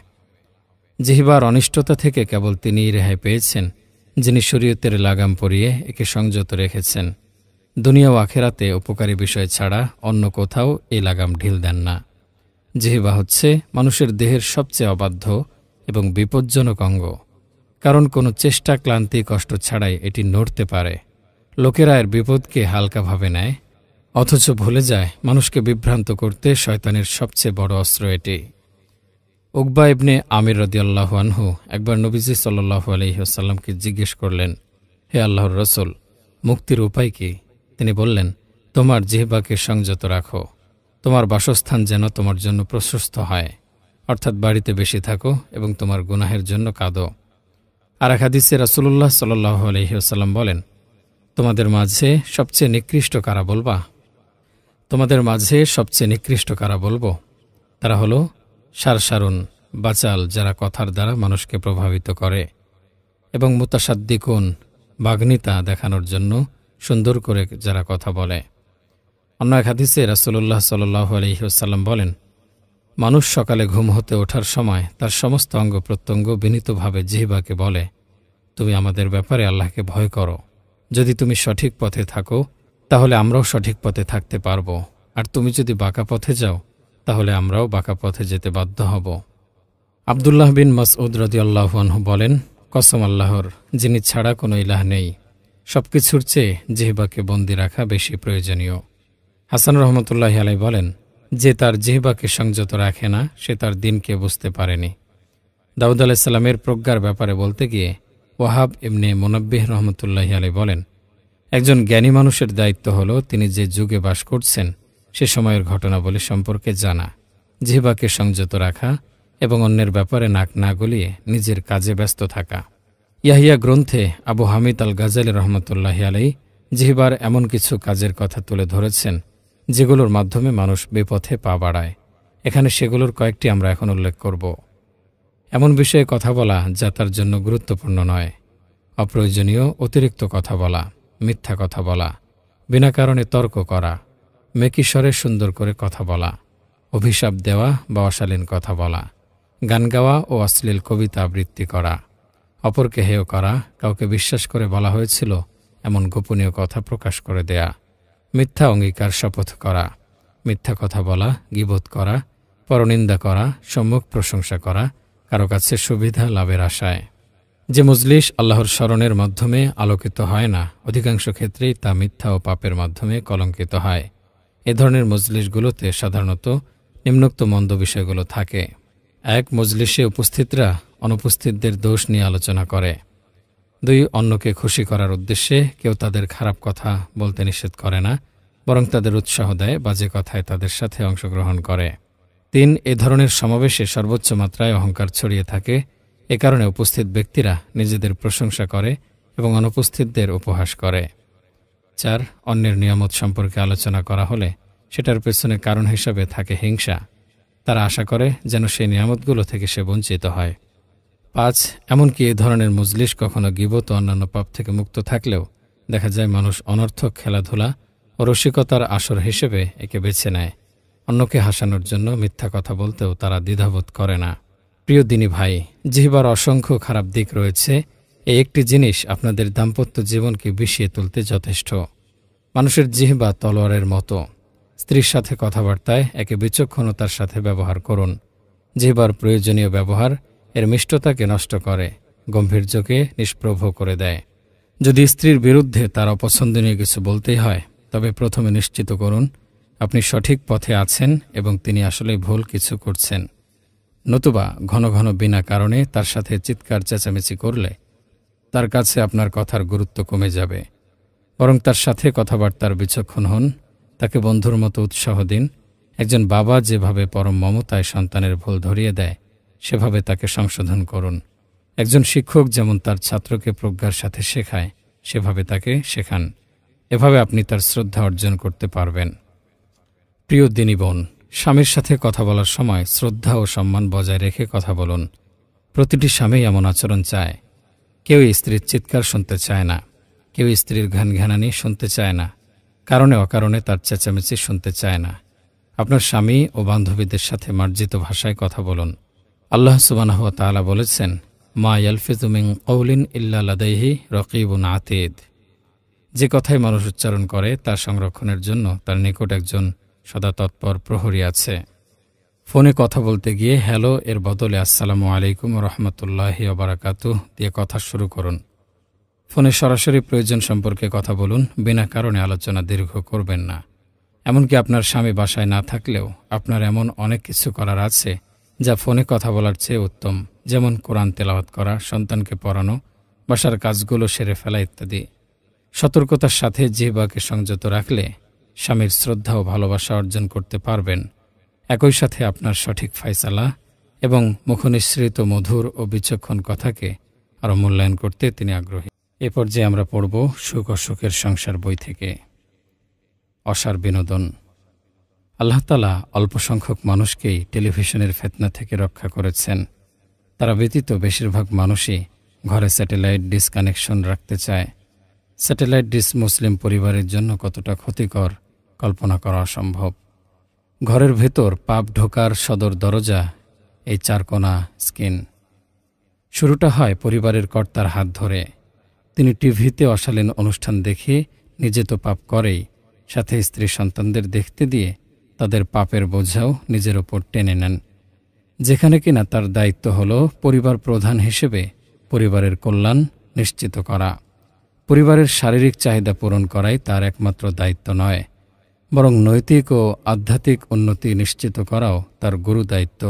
জিহ্বার অনিষ্টতা থেকে কেবল তিনিই রেহাই পেয়েছেন যিনি শরীয়তের লাগাম পরিয়ে একে সংযত রেখেছেন। দুনিয়া ও আখেরাতে উপকারী বিষয় ছাড়া অন্য কোথাও এই লাগাম ঢিল দেন না। জিহ্বা হচ্ছে মানুষের দেহের সবচেয়ে অবাধ্য এবং বিপজ্জনক অঙ্গ, কারণ কোনো চেষ্টা, ক্লান্তি, কষ্ট ছাড়াই এটি নড়তে পারে। লোকেরা এর বিপদকে হালকাভাবে নেয়, অথচ ভুলে যায় মানুষকে বিভ্রান্ত করতে শয়তানের সবচেয়ে বড় অস্ত্র এটি। উকবা ইবনে আমির রাদিয়াল্লাহু আনহু একবার নবীজি সাল্লাল্লাহু আলাইহি ওয়াসাল্লামকে জিজ্ঞেস করলেন, হে আল্লাহর রাসূল, মুক্তির উপায় কি? তিনি বললেন, তোমার জিহ্বাকে সংযত রাখো, তোমার বাসস্থান যেন তোমার জন্য প্রশস্ত হয়, অর্থাৎ বাড়িতে বেশি থাকো এবং তোমার গুনাহের জন্য কাঁদো। আর এক হাদিসে রাসূলুল্লাহ সাল্লাল্লাহু আলাইহি ওয়াসাল্লাম বলেন, তোমাদের মাঝে সবচেয়ে নিকৃষ্ট কারা বলবা? তোমাদের মাঝে সবচেয়ে নিকৃষ্ট কারা বলবো? তারা হলো সারসারুন, বাচাল, যারা কথার দ্বারা মানুষকে প্রভাবিত করে, এবং মুতাসাদ্দিকুন, বাগ্মিতা দেখানোর জন্য সুন্দর করে যারা কথা বলে। অন্য এক হাদিসে রাসূলুল্লাহ সাল্লাল্লাহু আলাইহি ওয়াসাল্লাম বলেন, মানুষ সকালে ঘুম হতে ওঠার সময় তার সমস্ত অঙ্গ প্রত্যঙ্গ বিনীতভাবে জিহ্বাকে বলে, তুমি আমাদের ব্যাপারে আল্লাহকে ভয় করো। যদি তুমি সঠিক পথে থাকো তাহলে আমরাও সঠিক পথে থাকতে পারব, আর তুমি যদি বাঁকা পথে যাও তাহলে আমরাও বাঁকা পথে যেতে বাধ্য হব। আব্দুল্লাহ বিন মাসউদ রাদিয়াল্লাহু আনহু বলেন, কসম আল্লাহর, যিনি ছাড়া কোনো ইলাহ নেই, সবকিছুর চেয়ে জিহ্বাকে বন্দী রাখা বেশি প্রয়োজনীয়। হাসান রহমতুল্লাহি আলাইহি বলেন, যে তার জিহ্বাকে সংযত রাখে না সে তার দিনকে বুঝতে পারেনি। দাউদ আলাইহিস সালামের প্রজ্ঞার ব্যাপারে বলতে গিয়ে ওয়াহাব ইবনে মুনাব্বিহ রহমতুল্লাহি আলাইহি বলেন, একজন জ্ঞানী মানুষের দায়িত্ব হল তিনি যে যুগে বাস করছেন সে সময়ের ঘটনাবলী সম্পর্কে জানা, জিহ্বাকে সংযত রাখা এবং অন্যের ব্যাপারে নাক না গলিয়ে নিজের কাজে ব্যস্ত থাকা। ইয়াহিয়া গ্রন্থে আবু হামিদ আল গাজালি রহমতুল্লাহি আলাইহি জিহ্বার এমন কিছু কাজের কথা তুলে ধরেছেন যেগুলোর মাধ্যমে মানুষ বিপথে পা বাড়ায়। এখানে সেগুলোর কয়েকটি আমরা এখন উল্লেখ করব। এমন বিষয়ে কথা বলা যা তার জন্য গুরুত্বপূর্ণ নয়, অপ্রয়োজনীয় অতিরিক্ত কথা বলা, মিথ্যা কথা বলা, বিনা কারণে তর্ক করা, মেকিস্বরে সুন্দর করে কথা বলা, অভিশাপ দেওয়া বা অশালীন কথা বলা, গান গাওয়া ও অশ্লীল কবিতা আবৃত্তি করা, অপরকে হেয় করা, কাউকে বিশ্বাস করে বলা হয়েছিল এমন গোপনীয় কথা প্রকাশ করে দেয়া, মিথ্যা অঙ্গীকার শপথ করা, মিথ্যা কথা বলা, গীবত করা, পরনিন্দা করা, সম্মুখ প্রশংসা করা, কারো কাছে সুবিধা লাভের আশায়। যে মজলিস আল্লাহর স্মরণের মাধ্যমে আলোকিত হয় না, অধিকাংশ ক্ষেত্রেই তা মিথ্যা ও পাপের মাধ্যমে কলঙ্কিত হয়। এ ধরনের মজলিসগুলোতে সাধারণত নিম্নোক্ত মন্দ বিষয়গুলো থাকে। এক, মজলিসে উপস্থিতরা অনুপস্থিতদের দোষ নিয়ে আলোচনা করে। 2, অন্যকে খুশি করার উদ্দেশ্যে কেউ তাদের খারাপ কথা বলতে নিষেধ করে না, বরং তাদের উৎসাহ দেয়, বাজে কথায় তাদের সাথে অংশগ্রহণ করে। 3, এ ধরনের সমাবেশে সর্বোচ্চ মাত্রায় অহংকার ছড়িয়ে থাকে। এ কারণে উপস্থিত ব্যক্তিরা নিজেদের প্রশংসা করে এবং অনুপস্থিতদের উপহাস করে। 4, অন্যের নিয়ামত সম্পর্কে আলোচনা করা হলে সেটার পেছনে কারণ হিসাবে থাকে হিংসা। তারা আশা করে যেন সেই নিয়ামতগুলো থেকে সে বঞ্চিত হয়। 5, এমনকি এ ধরনের মজলিস কখনো গীবত ও অন্যান্য পাপ থেকে মুক্ত থাকলেও দেখা যায় মানুষ অনর্থক খেলাধুলা ও রসিকতার আসর হিসেবে একে বেছে নেয়। অন্যকে হাসানোর জন্য মিথ্যা কথা বলতেও তারা দ্বিধাবোধ করে না। প্রিয় দিনী ভাই, জিহ্বার অসংখ্য খারাপ দিক রয়েছে। এই একটি জিনিস আপনাদের দাম্পত্য জীবনকে বিষিয়ে তুলতে যথেষ্ট। মানুষের জিহ্বা তলোয়ারের মতো। স্ত্রীর সাথে কথাবার্তায় একে বিচক্ষণতার সাথে ব্যবহার করুন। জিহ্বার প্রয়োজনীয় ব্যবহার এর মিষ্টতাকে নষ্ট করে, গম্ভীর্যকে নিষ্প্রভ করে দেয়। যদি স্ত্রীর বিরুদ্ধে তার অপছন্দনীয় কিছু বলতেই হয়, তবে প্রথমে নিশ্চিত করুন আপনি সঠিক পথে আছেন এবং তিনি আসলে ভুল কিছু করছেন। নতুবা ঘন ঘন বিনা কারণে তার সাথে চিৎকার চেঁচামেচি করলে তার কাছে আপনার কথার গুরুত্ব কমে যাবে। বরং তার সাথে কথাবার্তার বিচক্ষণ হন, তাকে বন্ধুর মতো উৎসাহ দিন। একজন বাবা যেভাবে পরম মমতায় সন্তানের ভুল ধরিয়ে দেয়, সেভাবে তাকে সংশোধন করুন। একজন শিক্ষক যেমন তার ছাত্রকে প্রজ্ঞার সাথে শেখায়, সেভাবে তাকে শেখান। এভাবে আপনি তার শ্রদ্ধা অর্জন করতে পারবেন। প্রিয় দিনী বোন, স্বামীর সাথে কথা বলার সময় শ্রদ্ধা ও সম্মান বজায় রেখে কথা বলুন। প্রতিটি স্বামী এমন আচরণ চায়। কেউ স্ত্রীর চিৎকার শুনতে চায় না, কেউ স্ত্রীর ঘ্যানঘ্যানানি শুনতে চায় না, কারণে অকারণে তার চেঁচামেচি শুনতে চায় না। আপনার স্বামী ও বান্ধবীদের সাথে মার্জিত ভাষায় কথা বলুন। আল্লাহ সুবহানাহু ওয়া তাআলা বলেছেন, মা ইয়ালফিযু মিন কওলিন ইল্লা লাদাইহি রাকীবুন আতীদ। যে কথাই মানুষ উচ্চারণ করে তার সংরক্ষণের জন্য তার নিকট একজন সদা তৎপর প্রহরী আছে। ফোনে কথা বলতে গিয়ে হ্যালো এর বদলে আসসালামু আলাইকুম ওয়া রাহমাতুল্লাহি ওয়া বারাকাতুহু দিয়ে কথা শুরু করুন। ফোনে সরাসরি প্রয়োজন সম্পর্কে কথা বলুন, বিনা কারণে আলোচনা দীর্ঘ করবেন না। এমনকি আপনার স্বামী বাসায় না থাকলেও আপনার এমন অনেক কিছু করার আছে যা ফোনে কথা বলার চেয়ে উত্তম, যেমন কোরআন তেলাওয়াত করা, সন্তানকে পড়ানো, বাসার কাজগুলো সেরে ফেলা ইত্যাদি। সতর্কতার সাথে জিহ্বাকে সংযত রাখলে স্বামীর শ্রদ্ধা ও ভালোবাসা অর্জন করতে পারবেন। একই সাথে আপনার সঠিক ফায়সালা এবং মুখনিঃসৃত মধুর ও বিচক্ষণ কথাকে আরও মূল্যায়ন করতে তিনি আগ্রহী। এ পর্যায়ে আমরা পড়ব সুখ অসুখের সংসার বই থেকে অসার বিনোদন। আল্লাহ তাআলা অল্প সংখ্যক মানুষকেই টেলিভিশনের ফিতনা থেকে রক্ষা করেছেন। তারা ব্যতীত বেশিরভাগ মানুষই ঘরে স্যাটেলাইট ডিশ কানেকশন রাখতে চায়। স্যাটেলাইট ডিশ মুসলিম পরিবারের জন্য কতটা ক্ষতিকর কল্পনা করা অসম্ভব। ঘরের ভেতর পাপ ঢোকার সদর দরজা এই চারকোনা স্ক্রিন। শুরুটা হয় পরিবারের কর্তার হাত ধরে। তিনি টিভিতে অশালীন অনুষ্ঠান দেখে নিজে তো পাপ করেই, সাথে স্ত্রী সন্তানদের দেখতে দিয়ে তাদের পাপের বোঝাও নিজের ওপর টেনে নেন। যেখানে কিনা তার দায়িত্ব হল পরিবার প্রধান হিসেবে পরিবারের কল্যাণ নিশ্চিত করা। পরিবারের শারীরিক চাহিদা পূরণ করাই তার একমাত্র দায়িত্ব নয়, বরং নৈতিক ও আধ্যাত্মিক উন্নতি নিশ্চিত করাও তার গুরু দায়িত্ব।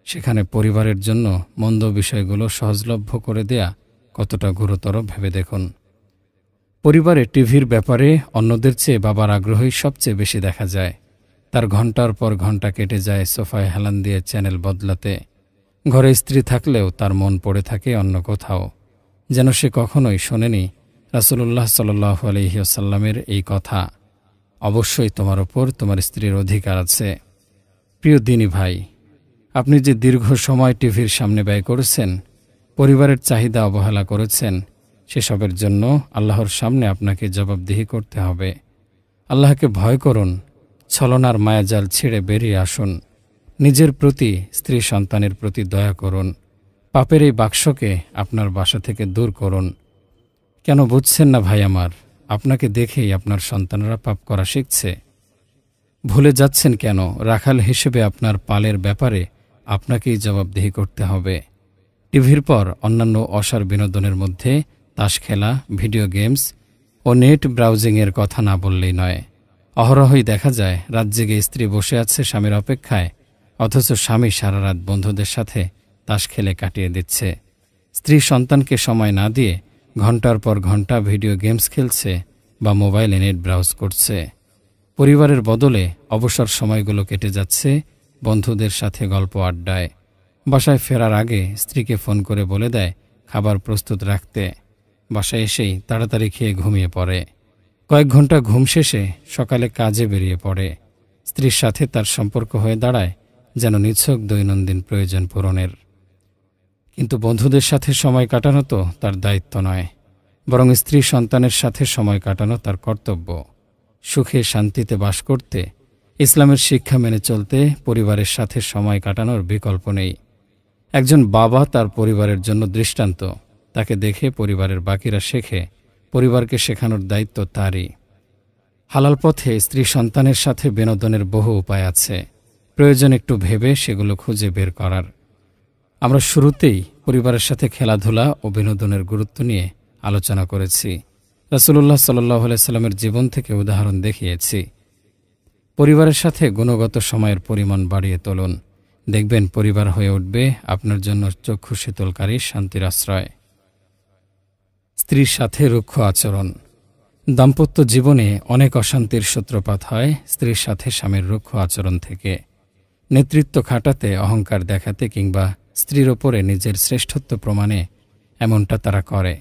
সেখানে পরিবারের জন্য মন্দ বিষয়গুলো সহজলভ্য করে দেয়া কতটা গুরুতর ভেবে দেখুন। পরিবারে টিভির ব্যাপারে অন্যদের চেয়ে বাবার আগ্রহই সবচেয়ে বেশি দেখা যায়। তার ঘণ্টার পর ঘণ্টা কেটে যায় সোফায় হেলান দিয়ে চ্যানেল বদলাতে। ঘরে স্ত্রী থাকলেও তার মন পড়ে থাকে অন্য কোথাও, যেন সে কখনোই শোনেনি রাসূলুল্লাহ সাল্লাল্লাহু আলাইহি ওয়াসাল্লামের এই কথা, অবশ্যই তোমার ওপর তোমার স্ত্রীর অধিকার আছে। প্রিয় দিনী ভাই, আপনি যে দীর্ঘ সময় টিভির সামনে ব্যয় করেছেন, পরিবারের চাহিদা অবহেলা করেছেন, সেসবের জন্য আল্লাহর সামনে আপনাকে জবাবদিহি করতে হবে। আল্লাহকে ভয় করুন, ছলনার মায়াজাল ছেড়ে বেরিয়ে আসুন। নিজের প্রতি, স্ত্রী সন্তানের প্রতি দয়া করুন। পাপের এই বাক্সকে আপনার বাসা থেকে দূর করুন। কেন বুঝছেন না ভাই আমার? আপনাকে দেখেই আপনার সন্তানরা পাপ করা শিখছে। ভুলে যাচ্ছেন কেন? রাখাল হিসেবে আপনার পালের ব্যাপারে আপনাকেই জবাবদিহি করতে হবে। টিভির পর অন্যান্য অসার বিনোদনের মধ্যে তাস খেলা, ভিডিও গেমস ও নেট ব্রাউজিংয়ের কথা না বললেই নয়। অহরহই দেখা যায় রাত জেগে স্ত্রী বসে আছে স্বামীর অপেক্ষায়, অথচ স্বামী সারা রাত বন্ধুদের সাথে তাস খেলে কাটিয়ে দিচ্ছে। স্ত্রী সন্তানকে সময় না দিয়ে ঘণ্টার পর ঘণ্টা ভিডিও গেমস খেলছে বা মোবাইলে নেট ব্রাউজ করছে। পরিবারের বদলে অবসর সময়গুলো কেটে যাচ্ছে বন্ধুদের সাথে গল্প আড্ডায়। বাসায় ফেরার আগে স্ত্রীকে ফোন করে বলে দেয় খাবার প্রস্তুত রাখতে। বাসায় এসেই তাড়াতাড়ি খেয়ে ঘুমিয়ে পড়ে। কয়েক ঘন্টা ঘুম শেষে সকালে কাজে বেরিয়ে পড়ে। স্ত্রীর সাথে তার সম্পর্ক হয়ে দাঁড়ায় যেন নিছক দৈনন্দিন প্রয়োজন পূরণের। কিন্তু বন্ধুদের সাথে সময় কাটানো তো তার দায়িত্ব নয়, বরং স্ত্রী সন্তানের সাথে সময় কাটানো তার কর্তব্য। সুখে শান্তিতে বাস করতে, ইসলামের শিক্ষা মেনে চলতে পরিবারের সাথে সময় কাটানোর বিকল্প নেই। একজন বাবা তার পরিবারের জন্য দৃষ্টান্ত। তাকে দেখে পরিবারের বাকিরা শেখে। পরিবারকে শেখানোর দায়িত্ব তারই। হালাল পথে স্ত্রী সন্তানের সাথে বিনোদনের বহু উপায় আছে, প্রয়োজন একটু ভেবে সেগুলো খুঁজে বের করার। আমরা শুরুতেই পরিবারের সাথে খেলাধুলা ও বিনোদনের গুরুত্ব নিয়ে আলোচনা করেছি। রাসূলুল্লাহ সাল্লাল্লাহু আলাইহি সাল্লামের জীবন থেকে উদাহরণ দেখিয়েছি। পরিবারের সাথে গুণগত সময়ের পরিমাণ বাড়িয়ে তুলুন। দেখবেন পরিবার হয়ে উঠবে আপনার জন্য চক্ষু শীতলকারী শান্তির আশ্রয়। স্ত্রীর সাথে রুক্ষ আচরণ। দাম্পত্য জীবনে অনেক অশান্তির সূত্রপাত হয় স্ত্রীর সাথে স্বামীর রুক্ষ আচরণ থেকে। নেতৃত্ব খাটাতে, অহংকার দেখাতে কিংবা স্ত্রীর ওপরে নিজের শ্রেষ্ঠত্ব প্রমাণে এমনটা তারা করে।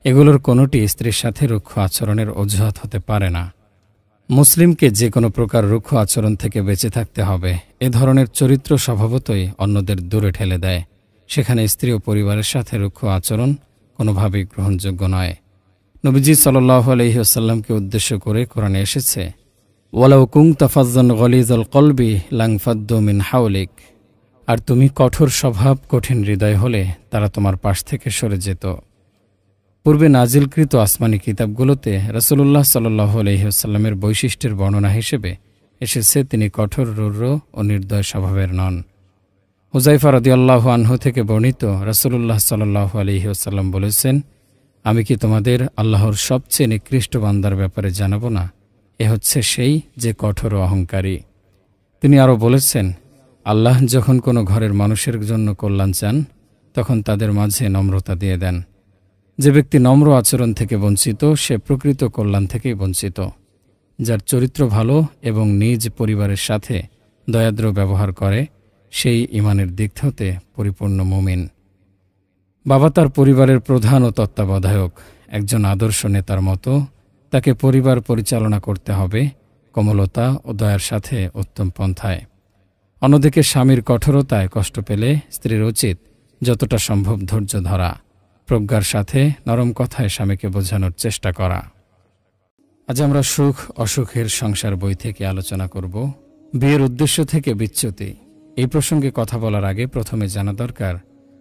এগুলোর কোনোটি স্ত্রীর সাথে রুক্ষ আচরণের অজুহাত হতে পারে না। মুসলিমকে যে কোনো প্রকার রুক্ষ আচরণ থেকে বেঁচে থাকতে হবে। এ ধরনের চরিত্র স্বভাবতই অন্যদের দূরে ঠেলে দেয়। সেখানে স্ত্রী ও পরিবারের সাথে রুক্ষ আচরণ কোনোভাবেই গ্রহণযোগ্য নয়। নবীজি সাল্লাল্লাহু আলাইহি ওয়াসাল্লামকে উদ্দেশ্য করে কোরআনে এসেছে, ওয়ালাউ কুনতা ফাজ্জান গলিজাল কলবি লানফাদ্দু মিন হাওলিক। আর তুমি কঠোর স্বভাব, কঠিন হৃদয় হলে তারা তোমার পাশ থেকে সরে যেত। পূর্বে নাজিলকৃত আসমানি কিতাবগুলোতে রাসূলুল্লাহ সাল্লাল্লাহু আলাইহি ওয়াসাল্লামের বৈশিষ্ট্যের বর্ণনা হিসেবে এসেছে তিনি কঠোর, রূঢ় ও নির্দয় স্বভাবের নন। হুযায়ফা রাদিয়াল্লাহু আনহু থেকে বর্ণিত, রাসূলুল্লাহ সাল্লাল্লাহু আলাইহি ওয়াসাল্লাম বলেছেন, আমি কি তোমাদের আল্লাহর সবচেয়ে নিকৃষ্ট বান্দার ব্যাপারে জানাবো না? এ হচ্ছে সেই যে কঠোর ও অহংকারী। তিনি আরও বলেছেন, আল্লাহ যখন কোনো ঘরের মানুষের জন্য কল্যাণ চান, তখন তাদের মাঝে নম্রতা দিয়ে দেন। যে ব্যক্তি নম্র আচরণ থেকে বঞ্চিত, সে প্রকৃত কল্যাণ থেকেই বঞ্চিত। যার চরিত্র ভালো এবং নিজ পরিবারের সাথে দয়াদ্র ব্যবহার করে, সেই ঈমানের দিক হতে পরিপূর্ণ মুমিন। বাবা তার পরিবারের প্রধান ও তত্ত্বাবধায়ক। একজন আদর্শ নেতার মতো তাকে পরিবার পরিচালনা করতে হবে কোমলতা ও দয়ার সাথে, উত্তম পন্থায়। অন্যদিকে স্বামীর কঠোরতায় কষ্ট পেলে স্ত্রীর উচিত যতটা সম্ভব ধৈর্য ধরা, প্রজ্ঞার সাথে নরম কথায় স্বামীকে বোঝানোর চেষ্টা করা। আজ আমরা সুখ অসুখের সংসার বই থেকে আলোচনা করব বিয়ের উদ্দেশ্য থেকে বিচ্যুতি। এই প্রসঙ্গে কথা বলার আগে প্রথমে জানা দরকার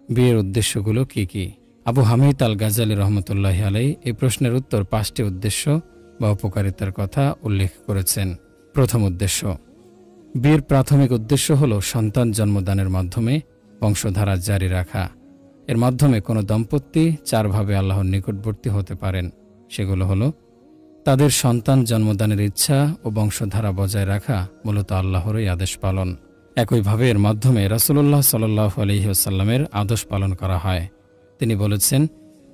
বিয়ের উদ্দেশ্যগুলো কি কি? আবু হামিদ আল গাজালি রহমতুল্লাহি আলাইহি এই প্রশ্নের উত্তর 5টি উদ্দেশ্য বা উপকারিতার কথা উল্লেখ করেছেন। প্রথম উদ্দেশ্য, বিয়ের প্রাথমিক উদ্দেশ্য হল সন্তান জন্মদানের মাধ্যমে বংশধারা জারি রাখা। এর মাধ্যমে কোনো দম্পতি 4 ভাবে আল্লাহর নিকটবর্তী হতে পারেন। সেগুলো হলো তাদের সন্তান জন্মদানের ইচ্ছা ও বংশধারা বজায় রাখা, মূলত আল্লাহরই আদেশ পালন। একইভাবে এর মাধ্যমে রাসূলুল্লাহ সাল্লাল্লাহু আলাইহি ওয়াসাল্লামের আদেশ পালন করা হয়। তিনি বলেছেন,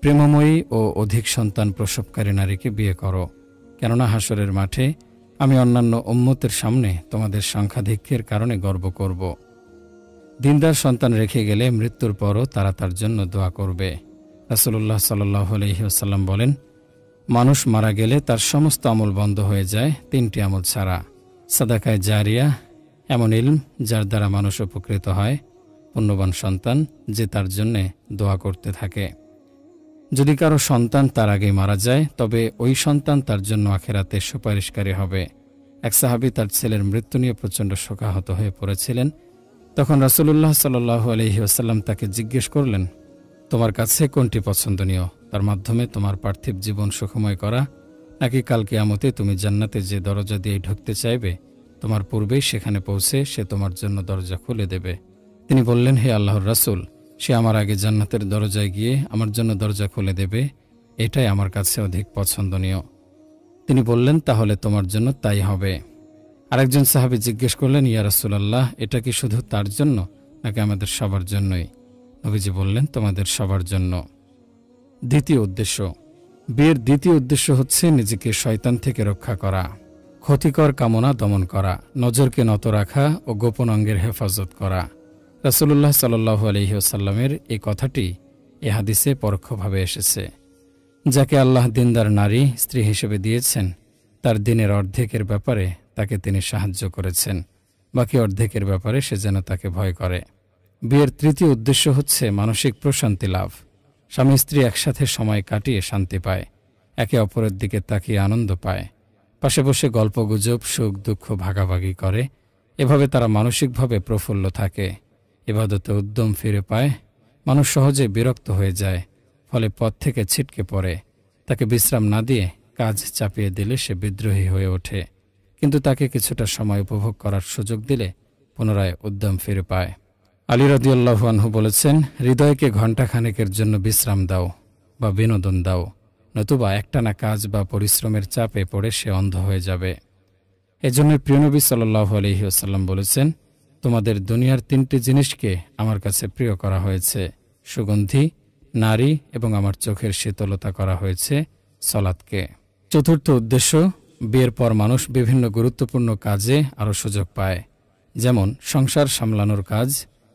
প্রেমময়ী ও অধিক সন্তান প্রসবকারী নারীকে বিয়ে করো, কেননা হাসরের মাঠে আমি অন্যান্য উম্মতের সামনে তোমাদের সংখ্যাধিক্যের কারণে গর্ব করব। দিনদার সন্তান রেখে গেলে মৃত্যুর পরও তারা তার জন্য দোয়া করবে। রাসূলুল্লাহ সাল্লাল্লাহু আলাইহি ওয়াসাল্লাম বলেন, মানুষ মারা গেলে তার সমস্ত আমল বন্ধ হয়ে যায় 3টি আমল ছাড়া: সাদাকায়ে জারিয়া, এমন ইলম যার দ্বারা মানুষ উপকৃত হয়; পুণ্যবান সন্তান, যে তার জন্যে দোয়া করতে থাকে। যদি কারো সন্তান তার আগেই মারা যায়, তবে ওই সন্তান তার জন্য আখিরাতে সুপারিশকারী হবে। এক সাহাবী তার ছেলের মৃত্যু নিয়ে প্রচণ্ড শোকাহত হয়ে পড়েছিলেন। তখন রাসূলুল্লাহ সাল্লাল্লাহু আলাইহি ওয়াসাল্লাম তাকে জিজ্ঞেস করলেন, তোমার কাছে কোনটি পছন্দনীয়, তার মাধ্যমে তোমার পার্থিব জীবন সুখময় করা, নাকি কাল কিয়ামতে তুমি জান্নাতে যে দরজা দিয়ে ঢুকতে চাইবে, তোমার পূর্বেই সেখানে পৌঁছে সে তোমার জন্য দরজা খুলে দেবে? তিনি বললেন, হে আল্লাহর রাসূল, সে আমার আগে জান্নাতের দরজায় গিয়ে আমার জন্য দরজা খুলে দেবে, এটাই আমার কাছে অধিক পছন্দনীয়। তিনি বললেন, তাহলে তোমার জন্য তাই হবে। আরেকজন সাহাবী জিজ্ঞেস করলেন, ইয়া রাসূলুল্লাহ, এটা কি শুধু তার জন্য নাকি আমাদের সবার জন্যই? নবীজি বললেন, তোমাদের সবার জন্য। দ্বিতীয় উদ্দেশ্য, বিয়ের দ্বিতীয় উদ্দেশ্য হচ্ছে নিজেকে শয়তান থেকে রক্ষা করা, ক্ষতিকর কামনা দমন করা, নজরকে নত রাখা ও গোপন অঙ্গের হেফাজত করা। রাসূলুল্লাহ সাল্লাল্লাহু আলাইহি ওয়াসাল্লামের এই কথাটি এ হাদিসে পরোক্ষভাবে এসেছে। যাকে আল্লাহ দিনদার নারী স্ত্রী হিসেবে দিয়েছেন, তার দিনের অর্ধেকের ব্যাপারে তাকে তিনি সাহায্য করেছেন, বাকি অর্ধেকের ব্যাপারে সে যেন তাকে ভয় করে। বিয়ের তৃতীয় উদ্দেশ্য হচ্ছে মানসিক প্রশান্তি লাভ। স্বামী স্ত্রী একসাথে সময় কাটিয়ে শান্তি পায়, একে অপরের দিকে তাকিয়ে আনন্দ পায়, পাশে বসে গল্পগুজব, সুখ দুঃখ ভাগাভাগি করে। এভাবে তারা মানসিকভাবে প্রফুল্ল থাকে, ইবাদতে উদ্যম ফিরে পায়। মানুষ সহজে বিরক্ত হয়ে যায়, ফলে পথ থেকে ছিটকে পড়ে। তাকে বিশ্রাম না দিয়ে কাজ চাপিয়ে দিলে সে বিদ্রোহী হয়ে ওঠে, কিন্তু তাকে কিছুটা সময় উপভোগ করার সুযোগ দিলে পুনরায় উদ্যম ফিরে পায়। আলী রাদিয়াল্লাহু আনহু বলেছেন, হৃদয়কে ঘণ্টাখানেকের জন্য বিশ্রাম দাও বা বিনোদন দাও, নতুবা একটানা কাজ বা পরিশ্রমের চাপে পড়ে সে অন্ধ হয়ে যাবে। এজন্য প্রিয় নবী সাল্লাল্লাহু আলাইহি ওয়াসাল্লাম বলেছেন, তোমাদের দুনিয়ার 3টি জিনিসকে আমার কাছে প্রিয় করা হয়েছে: সুগন্ধি, নারী এবং আমার চোখের শীতলতা করা হয়েছে সালাতকে। চতুর্থ উদ্দেশ্য, বিয়ের পর মানুষ বিভিন্ন গুরুত্বপূর্ণ কাজে আরও সুযোগ পায়। যেমন সংসার সামলানোর কাজ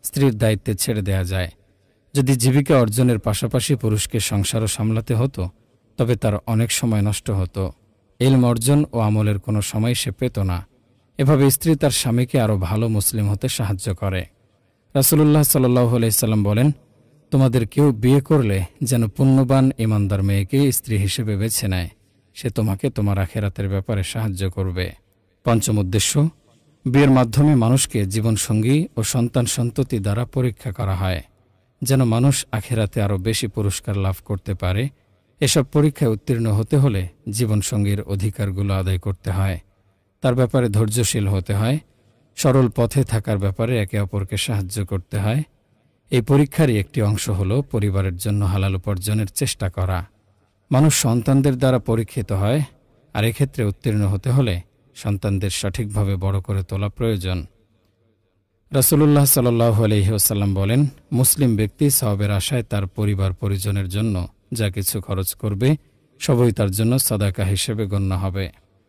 স্ত্রীর দায়িত্বে ছেড়ে দেয়া যায়। যদি জীবিকা অর্জনের পাশাপাশি পুরুষকে সংসারও সামলাতে হতো, তবে তার অনেক সময় নষ্ট হতো। ইলম অর্জন ও আমলের কোনো সময় সে পেত না। এভাবে স্ত্রী তার স্বামীকে আরও ভালো মুসলিম হতে সাহায্য করে। রাসূলুল্লাহ সাল্লাল্লাহু আলাইহি সাল্লাম বলেন, তোমাদের কেউ বিয়ে করলে যেন পুণ্যবান ইমানদার মেয়েকে স্ত্রী হিসেবে বেছে নেয়, সে তোমাকে তোমার আখিরাতের ব্যাপারে সাহায্য করবে। পঞ্চম উদ্দেশ্য, বিয়ের মাধ্যমে মানুষকে জীবনসঙ্গী ও সন্তান সন্ততি দ্বারা পরীক্ষা করা হয়, যেন মানুষ আখিরাতে আরও বেশি পুরস্কার লাভ করতে পারে। এসব পরীক্ষায় উত্তীর্ণ হতে হলে জীবনসঙ্গীর অধিকারগুলো আদায় করতে হয়, তার ব্যাপারে ধৈর্যশীল হতে হয়, সরল পথে থাকার ব্যাপারে একে অপরকে সাহায্য করতে হয়। এই পরীক্ষারই একটি অংশ হল পরিবারের জন্য হালাল উপার্জনের চেষ্টা করা। মানুষ সন্তানদের দ্বারা পরীক্ষিত হয়, আর এক্ষেত্রে উত্তীর্ণ হতে হলে সন্তানদের সঠিকভাবে বড় করে তোলা প্রয়োজন। রাসূলুল্লাহ সাল্লাল্লাহু আলাইহি ওয়াসাল্লাম বলেন, মুসলিম ব্যক্তি সওয়াবের আশায় তার পরিবার পরিজনের জন্য যা কিছু খরচ করবে, সবই তার জন্য সাদাকা হিসেবে গণ্য হবে।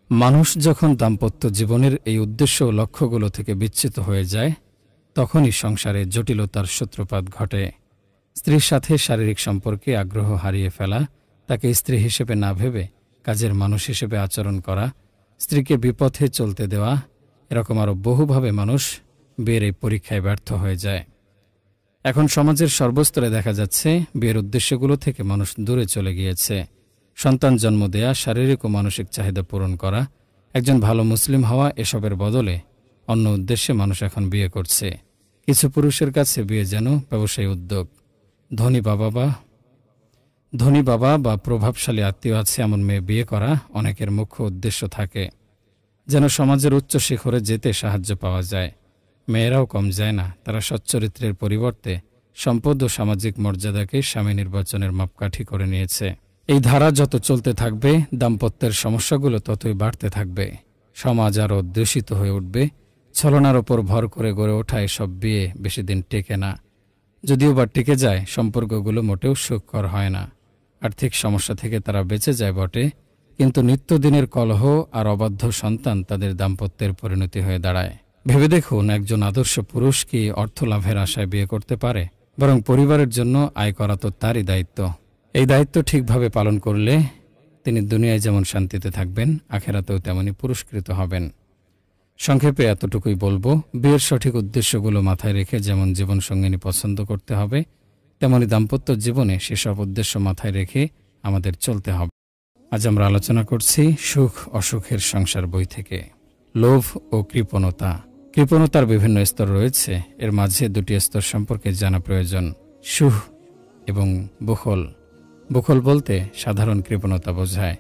মানুষ যখন দাম্পত্য জীবনের এই উদ্দেশ্য ও লক্ষ্যগুলো থেকে বিচ্যুত হয়ে যায়, তখনই সংসারে জটিলতার সূত্রপাত ঘটে। স্ত্রীর সাথে শারীরিক সম্পর্কে আগ্রহ হারিয়ে ফেলা, তাকে স্ত্রী হিসেবে না ভেবে কাজের মানুষ হিসেবে আচরণ করা, স্ত্রীকে বিপথে চলতে দেওয়া, এরকম আরও বহুভাবে মানুষ বিয়ের এই পরীক্ষায় ব্যর্থ হয়ে যায়। এখন সমাজের সর্বস্তরে দেখা যাচ্ছে বিয়ের উদ্দেশ্যগুলো থেকে মানুষ দূরে চলে গিয়েছে। সন্তান জন্ম দেয়া, শারীরিক ও মানসিক চাহিদা পূরণ করা, একজন ভালো মুসলিম হওয়া, এসবের বদলে অন্য উদ্দেশ্যে মানুষ এখন বিয়ে করছে। কিছু পুরুষের কাছে বিয়ে যেন ব্যবসায়ী উদ্যোগ। ধনী বাবা বা প্রভাবশালী আত্মীয় আছে এমন মেয়ে বিয়ে করা অনেকের মুখ্য উদ্দেশ্য থাকে, যেন সমাজের উচ্চ শিখরে যেতে সাহায্য পাওয়া যায়। মেয়েরাও কম যায় না, তারা সচ্চরিত্রের পরিবর্তে সম্পদ ও সামাজিক মর্যাদাকে স্বামী নির্বাচনের মাপকাঠি করে নিয়েছে। এই ধারা যত চলতে থাকবে, দাম্পত্যের সমস্যাগুলো ততই বাড়তে থাকবে। সমাজ আরও দূষিত হয়ে উঠবে। ছলনার ওপর ভর করে গড়ে ওঠা এসব বিয়ে বেশি দিন টেকে না। যদিও বা টিকে যায়, সম্পর্কগুলো মোটেও সুখকর হয় না। আর্থিক সমস্যা থেকে তারা বেঁচে যায় বটে, কিন্তু নিত্যদিনের কলহ আর অবাধ্য সন্তান তাদের দাম্পত্যের পরিণতি হয়ে দাঁড়ায়। ভেবে দেখুন, একজন আদর্শ পুরুষ কি অর্থ লাভের আশায় বিয়ে করতে পারে? বরং পরিবারের জন্য আয় করা তো তারই দায়িত্ব। এই দায়িত্ব ঠিকভাবে পালন করলে তিনি দুনিয়ায় যেমন শান্তিতে থাকবেন, আখেরাতেও তেমনি পুরস্কৃত হবেন। সংক্ষেপে এতটুকুই বলবো, বিয়ের সঠিক উদ্দেশ্যগুলো মাথায় রেখে যেমন জীবনসঙ্গিনী পছন্দ করতে হবে, তেমনি দাম্পত্য জীবনে সেসব উদ্দেশ্য মাথায় রেখে আমাদের চলতে হবে। আজ আমরা আলোচনা করছি সুখ অসুখের সংসার বই থেকে। লোভ ও কৃপণতা। কৃপণতার বিভিন্ন স্তর রয়েছে, এর মাঝে দুটি স্তর সম্পর্কে জানা প্রয়োজন: সুখ এবং বুখল। বুখল বলতে সাধারণ কৃপণতা বোঝায়,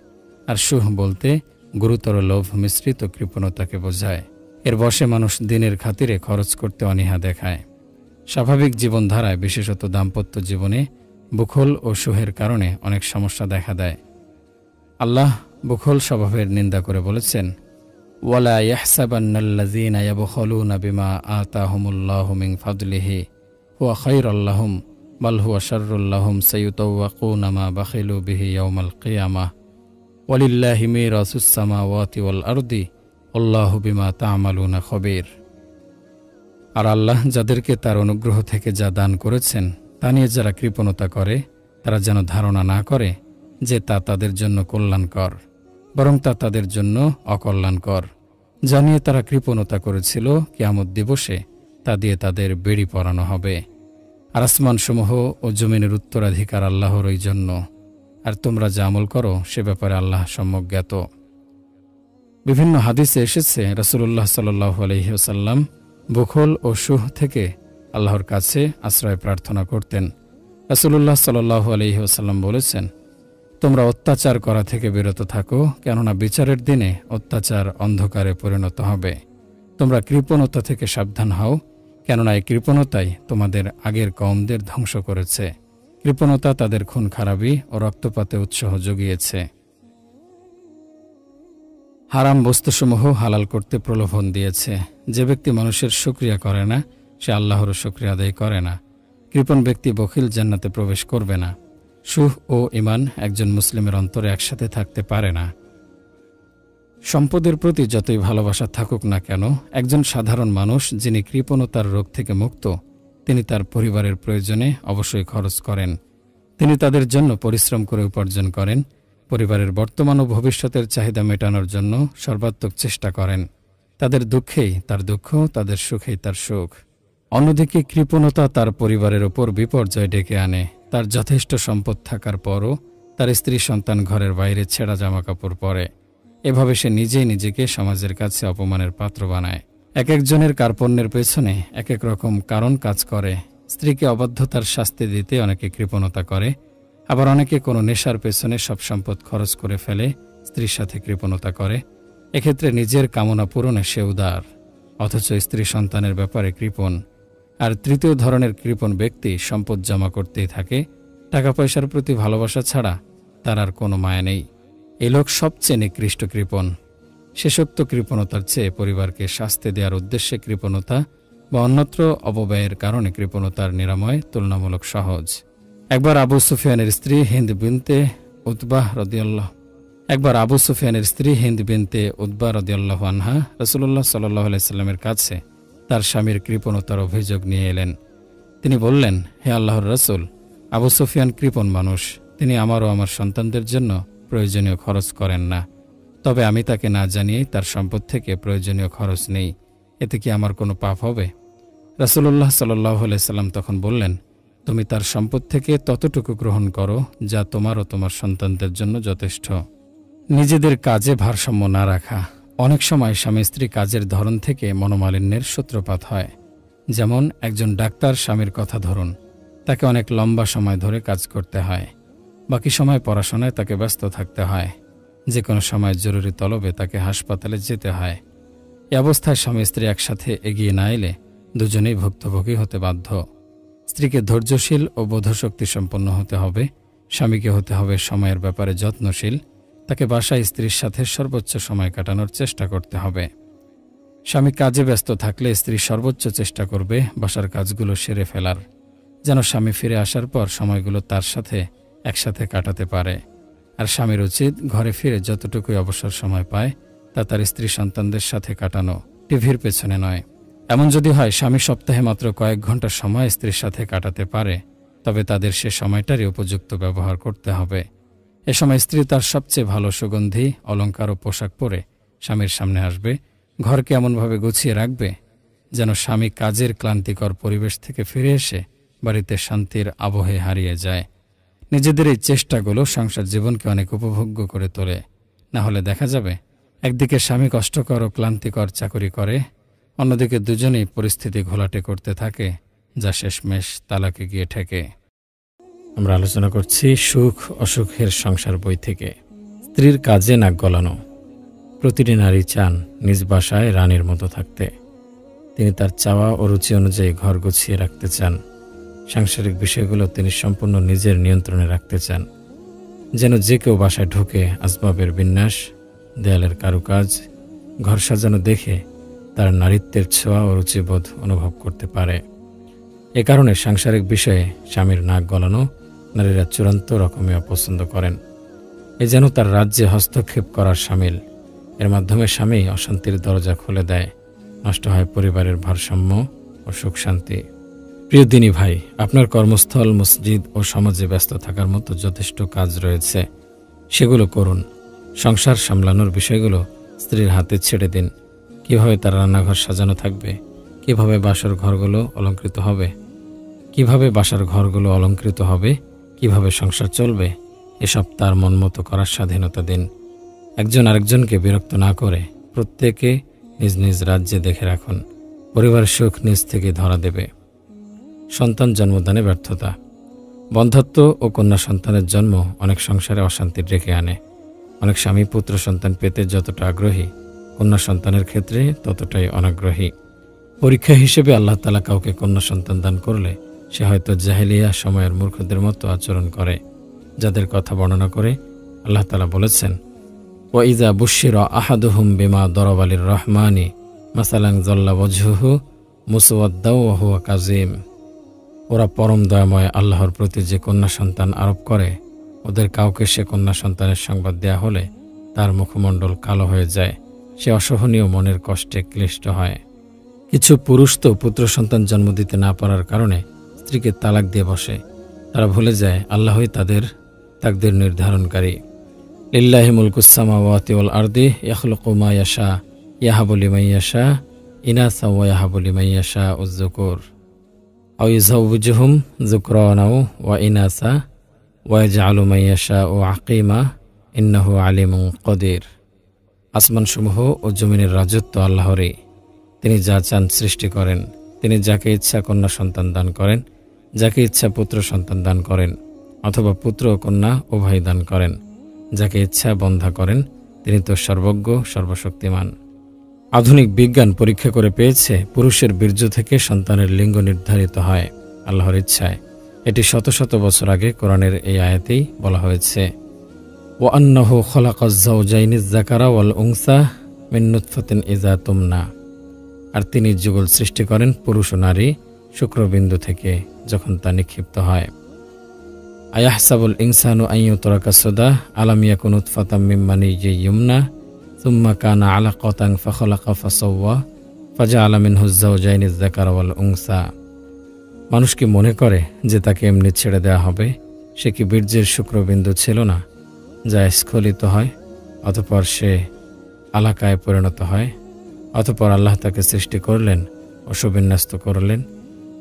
আর সুখ বলতে গুরুতর লোভ মিশ্রিত কৃপণতাকে বোঝায়। এর বশে মানুষ দিনের খাতিরে খরচ করতে অনীহা দেখায়। স্বাভাবিক জীবনধারায়, বিশেষত দাম্পত্য জীবনে বুখল ও সুখের কারণে অনেক সমস্যা দেখা দেয়। আল্লাহ বুখল স্বভাবের নিন্দা করে বলেছেন, ওয়ালা ইয়াহসাবান্নাল্লাযীনা ইয়াবখালুনা বিমা আতাহুমুল্লাহু মিন ফাদলিহি হুয়া খায়রুল লাহুম বাল হুয়া শাররুল লাহুম সায়ুতাওয়াকুনা মা বাখিলু বিহি ইয়াওমাল কিয়ামাহ ওয়ালিল্লাহি মিরাসুস সামাওয়াতি ওয়াল আরদি আল্লাহু বিমা তা'মালুনা খবীর। আর আল্লাহ যাদেরকে তার অনুগ্রহ থেকে যা দান করেছেন তা নিয়ে যারা কৃপণতা করে, তারা যেন ধারণা না করে যে তা তাদের জন্য কল্যাণকর, বরং তা তাদের জন্য অকল্যাণকর। যা নিয়ে তারা কৃপণতা করেছিল, কিয়ামত দিবসে তা দিয়ে তাদের বেড়ি পরানো হবে। আর আসমানসমূহ ও জমিনের উত্তরাধিকার আল্লাহরই জন্য, আর তোমরা যা আমল করো সে ব্যাপারে আল্লাহ সম্যক জ্ঞাত। বিভিন্ন হাদিসে এসেছে, রাসূলুল্লাহ সাল্লাল্লাহু আলাইহি ওয়াসাল্লাম বুখল ও সুখ থেকে আল্লাহর কাছে আশ্রয় প্রার্থনা করতেন। রাসূলুল্লাহ সাল্লাল্লাহু আলাইহি ওয়াসাল্লাম বলেছেন, তোমরা অত্যাচার করা থেকে বিরত থাকো, কেননা বিচারের দিনে অত্যাচার অন্ধকারে পরিণত হবে। তোমরা কৃপণতা থেকে সাবধান হও, কেননা এই কৃপণতাই তোমাদের আগের কওমদের ধ্বংস করেছে। কৃপণতা তাদের খুন খারাপি ও রক্তপাতে উৎসাহ জুগিয়েছে। হারাম বস্তুসমূহ হালাল করতে প্রলোভন দিয়েছে। যে ব্যক্তি মানুষের শুকরিয়া করে না, সে আল্লাহরও শুকরিয়া আদায় করে না। কৃপণ ব্যক্তি বখিল জান্নাতে প্রবেশ করবে না। সুখ ও ঈমান একজন মুসলিমের অন্তরে একসাথে থাকতে পারে না। সম্পদের প্রতি যতই ভালোবাসা থাকুক না কেন, একজন সাধারণ মানুষ যিনি কৃপণতার রোগ থেকে মুক্ত, তিনি তার পরিবারের প্রয়োজনে অবশ্যই খরচ করেন। তিনি তাদের জন্য পরিশ্রম করে উপার্জন করেন, পরিবারের বর্তমান ও ভবিষ্যতের চাহিদা মেটানোর জন্য সর্বাত্মক চেষ্টা করেন। তাদের দুঃখেই তার দুঃখ, তাদের সুখেই তার সুখ। অন্যদিকে কৃপণতা তার পরিবারের ওপর বিপর্যয় ডেকে আনে। তার যথেষ্ট সম্পদ থাকার পরও তার স্ত্রী সন্তান ঘরের বাইরে ছেঁড়া জামাকাপড় পরে। এভাবে সে নিজেই নিজেকে সমাজের কাছে অপমানের পাত্র বানায়। এক একজনের কার্পণ্যের পেছনে এক এক রকম কারণ কাজ করে। স্ত্রীকে অবাধ্যতার শাস্তি দিতে অনেকে কৃপণতা করে, আবার অনেকে কোনো নেশার পেছনে সব সম্পদ খরচ করে ফেলে, স্ত্রীর সাথে কৃপণতা করে। এক্ষেত্রে নিজের কামনা পূরণে সে উদার, অথচ স্ত্রী সন্তানের ব্যাপারে কৃপণ। আর তৃতীয় ধরনের কৃপণ ব্যক্তি সম্পদ জমা করতেই থাকে, টাকা পয়সার প্রতি ভালোবাসা ছাড়া তার আর কোনো মায়া নেই। এই লোক সবচেয়ে নিকৃষ্ট কৃপণ। শেষোক্ত কৃপণতার চেয়ে পরিবারকে শাস্তি দেওয়ার উদ্দেশ্যে কৃপণতা বা অন্যত্র অপব্যয়ের কারণে কৃপণতার নিরাময় তুলনামূলক সহজ। একবার আবু সুফিয়ানের স্ত্রী হিন্দ বিনতে উতবাহ রাদিয়াল্লাহু আনহা রাসূলুল্লাহ সাল্লাল্লাহু আলাইহি সাল্লামের কাছে তার স্বামীর কৃপণতার অভিযোগ নিয়ে এলেন। তিনি বললেন, হে আল্লাহর রাসূল, আবু সুফিয়ান কৃপণ মানুষ। তিনি আমার ও আমার সন্তানদের জন্য প্রয়োজনীয় খরচ করেন না। তবে আমি তাকে না জানিয়ে তার সম্পদ থেকে প্রয়োজনীয় খরচ নেই। এতে কি আমার কোনো পাপ হবে? রাসূলুল্লাহ সাল্লাল্লাহু আলাইহি সাল্লাম তখন বললেন, তুমি তার সম্পদ থেকে ততটুকু গ্রহণ করো যা তোমার ও তোমার সন্তানদের জন্য যথেষ্ট। নিজেদের কাজে ভারসাম্য না রাখা। অনেক সময় স্বামী স্ত্রী কাজের ধরন থেকে মনোমালিন্যের সূত্রপাত হয়। যেমন একজন ডাক্তার স্বামীর কথা ধরুন, তাকে অনেক লম্বা সময় ধরে কাজ করতে হয়। বাকি সময় পড়াশোনায় তাকে ব্যস্ত থাকতে হয়। যে কোনো সময় জরুরি তলবে তাকে হাসপাতালে যেতে হয়। এ অবস্থায় স্বামী স্ত্রী একসাথে এগিয়ে না এলে দুজনেই ভুক্তভোগী হতে বাধ্য। স্ত্রীকে ধৈর্যশীল ও বোধশক্তি সম্পন্ন হতে হবে। স্বামীকে হতে হবে সময়ের ব্যাপারে যত্নশীল। তাকে বাসায় স্ত্রীর সাথে সর্বোচ্চ সময় কাটানোর চেষ্টা করতে হবে। স্বামী কাজে ব্যস্ত থাকলে স্ত্রী সর্বোচ্চ চেষ্টা করবে বাসার কাজগুলো সেরে ফেলার, যেন স্বামী ফিরে আসার পর সময়গুলো তার সাথে একসাথে কাটাতে পারে। আর স্বামীর উচিত ঘরে ফিরে যতটুকুই অবসর সময় পায় তা তার স্ত্রী সন্তানদের সাথে কাটানো, টিভির পেছনে নয়। এমন যদি হয় স্বামী সপ্তাহে মাত্র কয়েক ঘন্টা সময় স্ত্রীর সাথে কাটাতে পারে, তবে তাদের সে সময়টারই উপযুক্ত ব্যবহার করতে হবে। এ সময় স্ত্রী তার সবচেয়ে ভালো সুগন্ধি, অলংকার ও পোশাক পরে স্বামীর সামনে আসবে। ঘরকে এমনভাবে গুছিয়ে রাখবে যেন স্বামী কাজের ক্লান্তিকর পরিবেশ থেকে ফিরে এসে বাড়িতে শান্তির আবহে হারিয়ে যায়। নিজেদের এই চেষ্টাগুলো সংসার জীবনকে অনেক উপভোগ্য করে তোলে। না হলে দেখা যাবে একদিকে স্বামী কষ্টকর ও ক্লান্তিকর চাকরি করে, অন্যদিকে দুজনেই পরিস্থিতি ঘোলাটে করতে থাকে, যা শেষমেশ তালাকে গিয়ে ঠেকে। আমরা আলোচনা করছি সুখ অসুখের সংসার বই থেকে। স্ত্রীর কাজে নাক গলানো। প্রতিটি নারী চান নিজ বাসায় রানীর মতো থাকতে। তিনি তার চাওয়া ও রুচি অনুযায়ী ঘর গুছিয়ে রাখতে চান। সাংসারিক বিষয়গুলো তিনি সম্পূর্ণ নিজের নিয়ন্ত্রণে রাখতে চান। যেন যে কেউ বাসায় ঢুকে আসবাবের বিন্যাস, দেয়ালের কারুকাজ, ঘর সাজানো দেখে তার নারীত্বের ছোঁয়া ও রুচিবোধ অনুভব করতে পারে। এ কারণে সাংসারিক বিষয়ে স্বামীর নাক গলানো নারীরা চূড়ান্ত রকমে অপছন্দ করেন। এ যেন তার রাজ্যে হস্তক্ষেপ করার সামিল। এর মাধ্যমে স্বামী অশান্তির দরজা খুলে দেয়, নষ্ট হয় পরিবারের ভারসাম্য ও সুখ শান্তি। প্রিয় দিনী ভাই, আপনার কর্মস্থল, মসজিদ ও সমাজে ব্যস্ত থাকার মতো যথেষ্ট কাজ রয়েছে, সেগুলো করুন। সংসার সামলানোর বিষয়গুলো স্ত্রীর হাতে ছেড়ে দিন। কিভাবে তার রান্নাঘর সাজানো থাকবে, কিভাবে বাসার ঘরগুলো অলংকৃত হবে, কিভাবে সংসার চলবে, এসব তার মন মতো করার স্বাধীনতা দিন। একজন আরেকজনকে বিরক্ত না করে প্রত্যেকে নিজ নিজ রাজ্যে দেখে রাখুন। পরিবারের সুখ নিজ থেকে ধরা দেবে। সন্তান জন্মদানে ব্যর্থতা। বন্ধ্যত্ব ও কন্যা সন্তানের জন্ম অনেক সংসারে অশান্তি ডেকে আনে। অনেক স্বামী পুত্র সন্তান পেতে যতটা আগ্রহী, কন্যা সন্তানের ক্ষেত্রে ততটাই অনাগ্রহী। পরীক্ষা হিসেবে আল্লাহ তাআলা কাউকে কন্যা সন্তান দান করলে সে হয়তো জাহেলিয়া সময়ের মূর্খদের মতো আচরণ করে, যাদের কথা বর্ণনা করে আল্লাহ তাআলা বলেছেন, ওয়াইজা বুশিরা আহাদুহুম বিমা দরাবা লির-রহমানি মাসালান যাল্লা ওয়াজহুহু মুসওয়াদ্দাও ওয়া হুয়া কাযীম। ওরা পরম দয়াময় আল্লাহর প্রতি যে কন্যা সন্তান আরোপ করে, ওদের কাউকে সে কন্যা সন্তানের সংবাদ দেয়া হলে তার মুখমণ্ডল কালো হয়ে যায়, সে অসহনীয় মনের কষ্টে ক্লিষ্ট হয়। কিছু পুরুষ তো পুত্র সন্তান জন্ম দিতে না পারার কারণে স্ত্রীকে তালাক দিয়ে বসে। তারা ভুলে যায় আল্লাহই তাদের তাকদীর নির্ধারণকারী। লিল্লাহি মুলকুস সামাওয়াতি ওয়াল আরদি ইয়াখলুকু মা ইয়াশা ইয়াহাবু লিমান ইয়াশা ইনাসা ওয়া ইয়াহাবু লিমান ইয়াশা উয-যুকুর আও ইউযাওবিজুহুম যুকরানা ওয়া ইনাসা ওয়া ইয়াজআলু মান ইয়াশাউ আকিমা ইন্নাহু আলিমুন কাদির। আসমানসমূহ ও জমিনের রাজত্ব আল্লাহরই। তিনি যা চান সৃষ্টি করেন। তিনি যাকে ইচ্ছা কন্যা সন্তান দান করেন, যাকে ইচ্ছা পুত্র সন্তান দান করেন, অথবা পুত্র ও কন্যা উভয় দান করেন। যাকে ইচ্ছা বন্ধা করেন। তিনি তো সর্বজ্ঞ, সর্বশক্তিমান। আধুনিক বিজ্ঞান পরীক্ষা করে পেয়েছে পুরুষের বীর্য থেকে সন্তানের লিঙ্গ নির্ধারিত হয় আল্লাহর ইচ্ছায়। এটি শত শত বছর আগে কোরআনের এই আয়াতেই বলা হয়েছে, ওয়া আন্নাহু খালাকাজ যাওজাইনিজ যাকারা ওয়াল উনসা মিন নুতফাতিন ইযা তুমনা। আর তিনি যুগল সৃষ্টি করেন পুরুষ ও নারী শুক্রবিন্দু থেকে যখন তা নিক্ষিপ্ত হয়। আয়াহসাবুল ইনসানু আন ইউতরাকা সুদা আলাম ইয়াকুন নুতফাতাম মিন মানিয়্যিন ইয়ুমনা সুম্মা কানা আলাকাতান ফাখালাকা ফাসাওয়া ফাজআলা মিনহুজ যাওজাইনিজ যাকারা ওয়াল উনসা। মানুষ কি মনে করে যে তাকে এমনি ছেড়ে দেওয়া হবে? সে কি বীর্যের শুক্রবিন্দু ছিল না, যা স্খলিত হয়, অতঃপর সে আলাকায় পরিণত হয়, অতঃপর আল্লাহ তাকে সৃষ্টি করলেন ও সুবিন্যস্ত করলেন,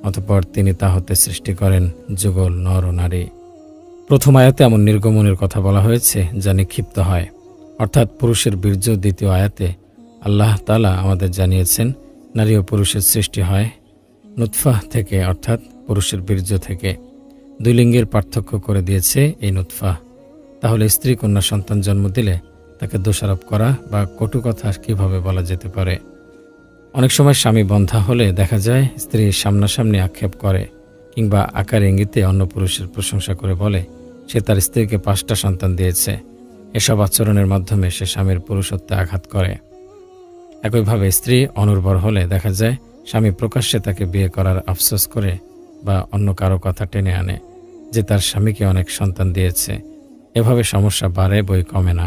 অতঃপর তিনি তা হতে সৃষ্টি করেন যুগল নর ও নারী। প্রথম আয়াতে এমন নির্গমনের কথা বলা হয়েছে যা নিক্ষিপ্ত হয়, অর্থাৎ পুরুষের বীর্য। দ্বিতীয় আয়াতে আল্লাহ তাআলা আমাদের জানিয়েছেন নারী ও পুরুষের সৃষ্টি হয় নুতফা থেকে, অর্থাৎ পুরুষের বীর্য থেকে। দুই লিঙ্গের পার্থক্য করে দিয়েছে এই নুতফা। তাহলে স্ত্রী কন্যা সন্তান জন্ম দিলে তাকে দোষারোপ করা বা কটু কথা কিভাবে বলা যেতে পারে? অনেক সময় স্বামী বন্ধ্যা হলে দেখা যায় স্ত্রী সামনাসামনি আক্ষেপ করে কিংবা আকার ইঙ্গিতে অন্য পুরুষের প্রশংসা করে বলে সে তার স্ত্রীকে 5টা সন্তান দিয়েছে। এসব আচরণের মাধ্যমে সে স্বামীর পুরুষত্বে আঘাত করে। একইভাবে স্ত্রী অনুর্বর হলে দেখা যায় স্বামী প্রকাশ্যে তাকে বিয়ে করার আফসোস করে বা অন্য কারো কথা টেনে আনে যে তার স্বামীকে অনেক সন্তান দিয়েছে। এভাবে সমস্যা বাড়ে বই কমে না।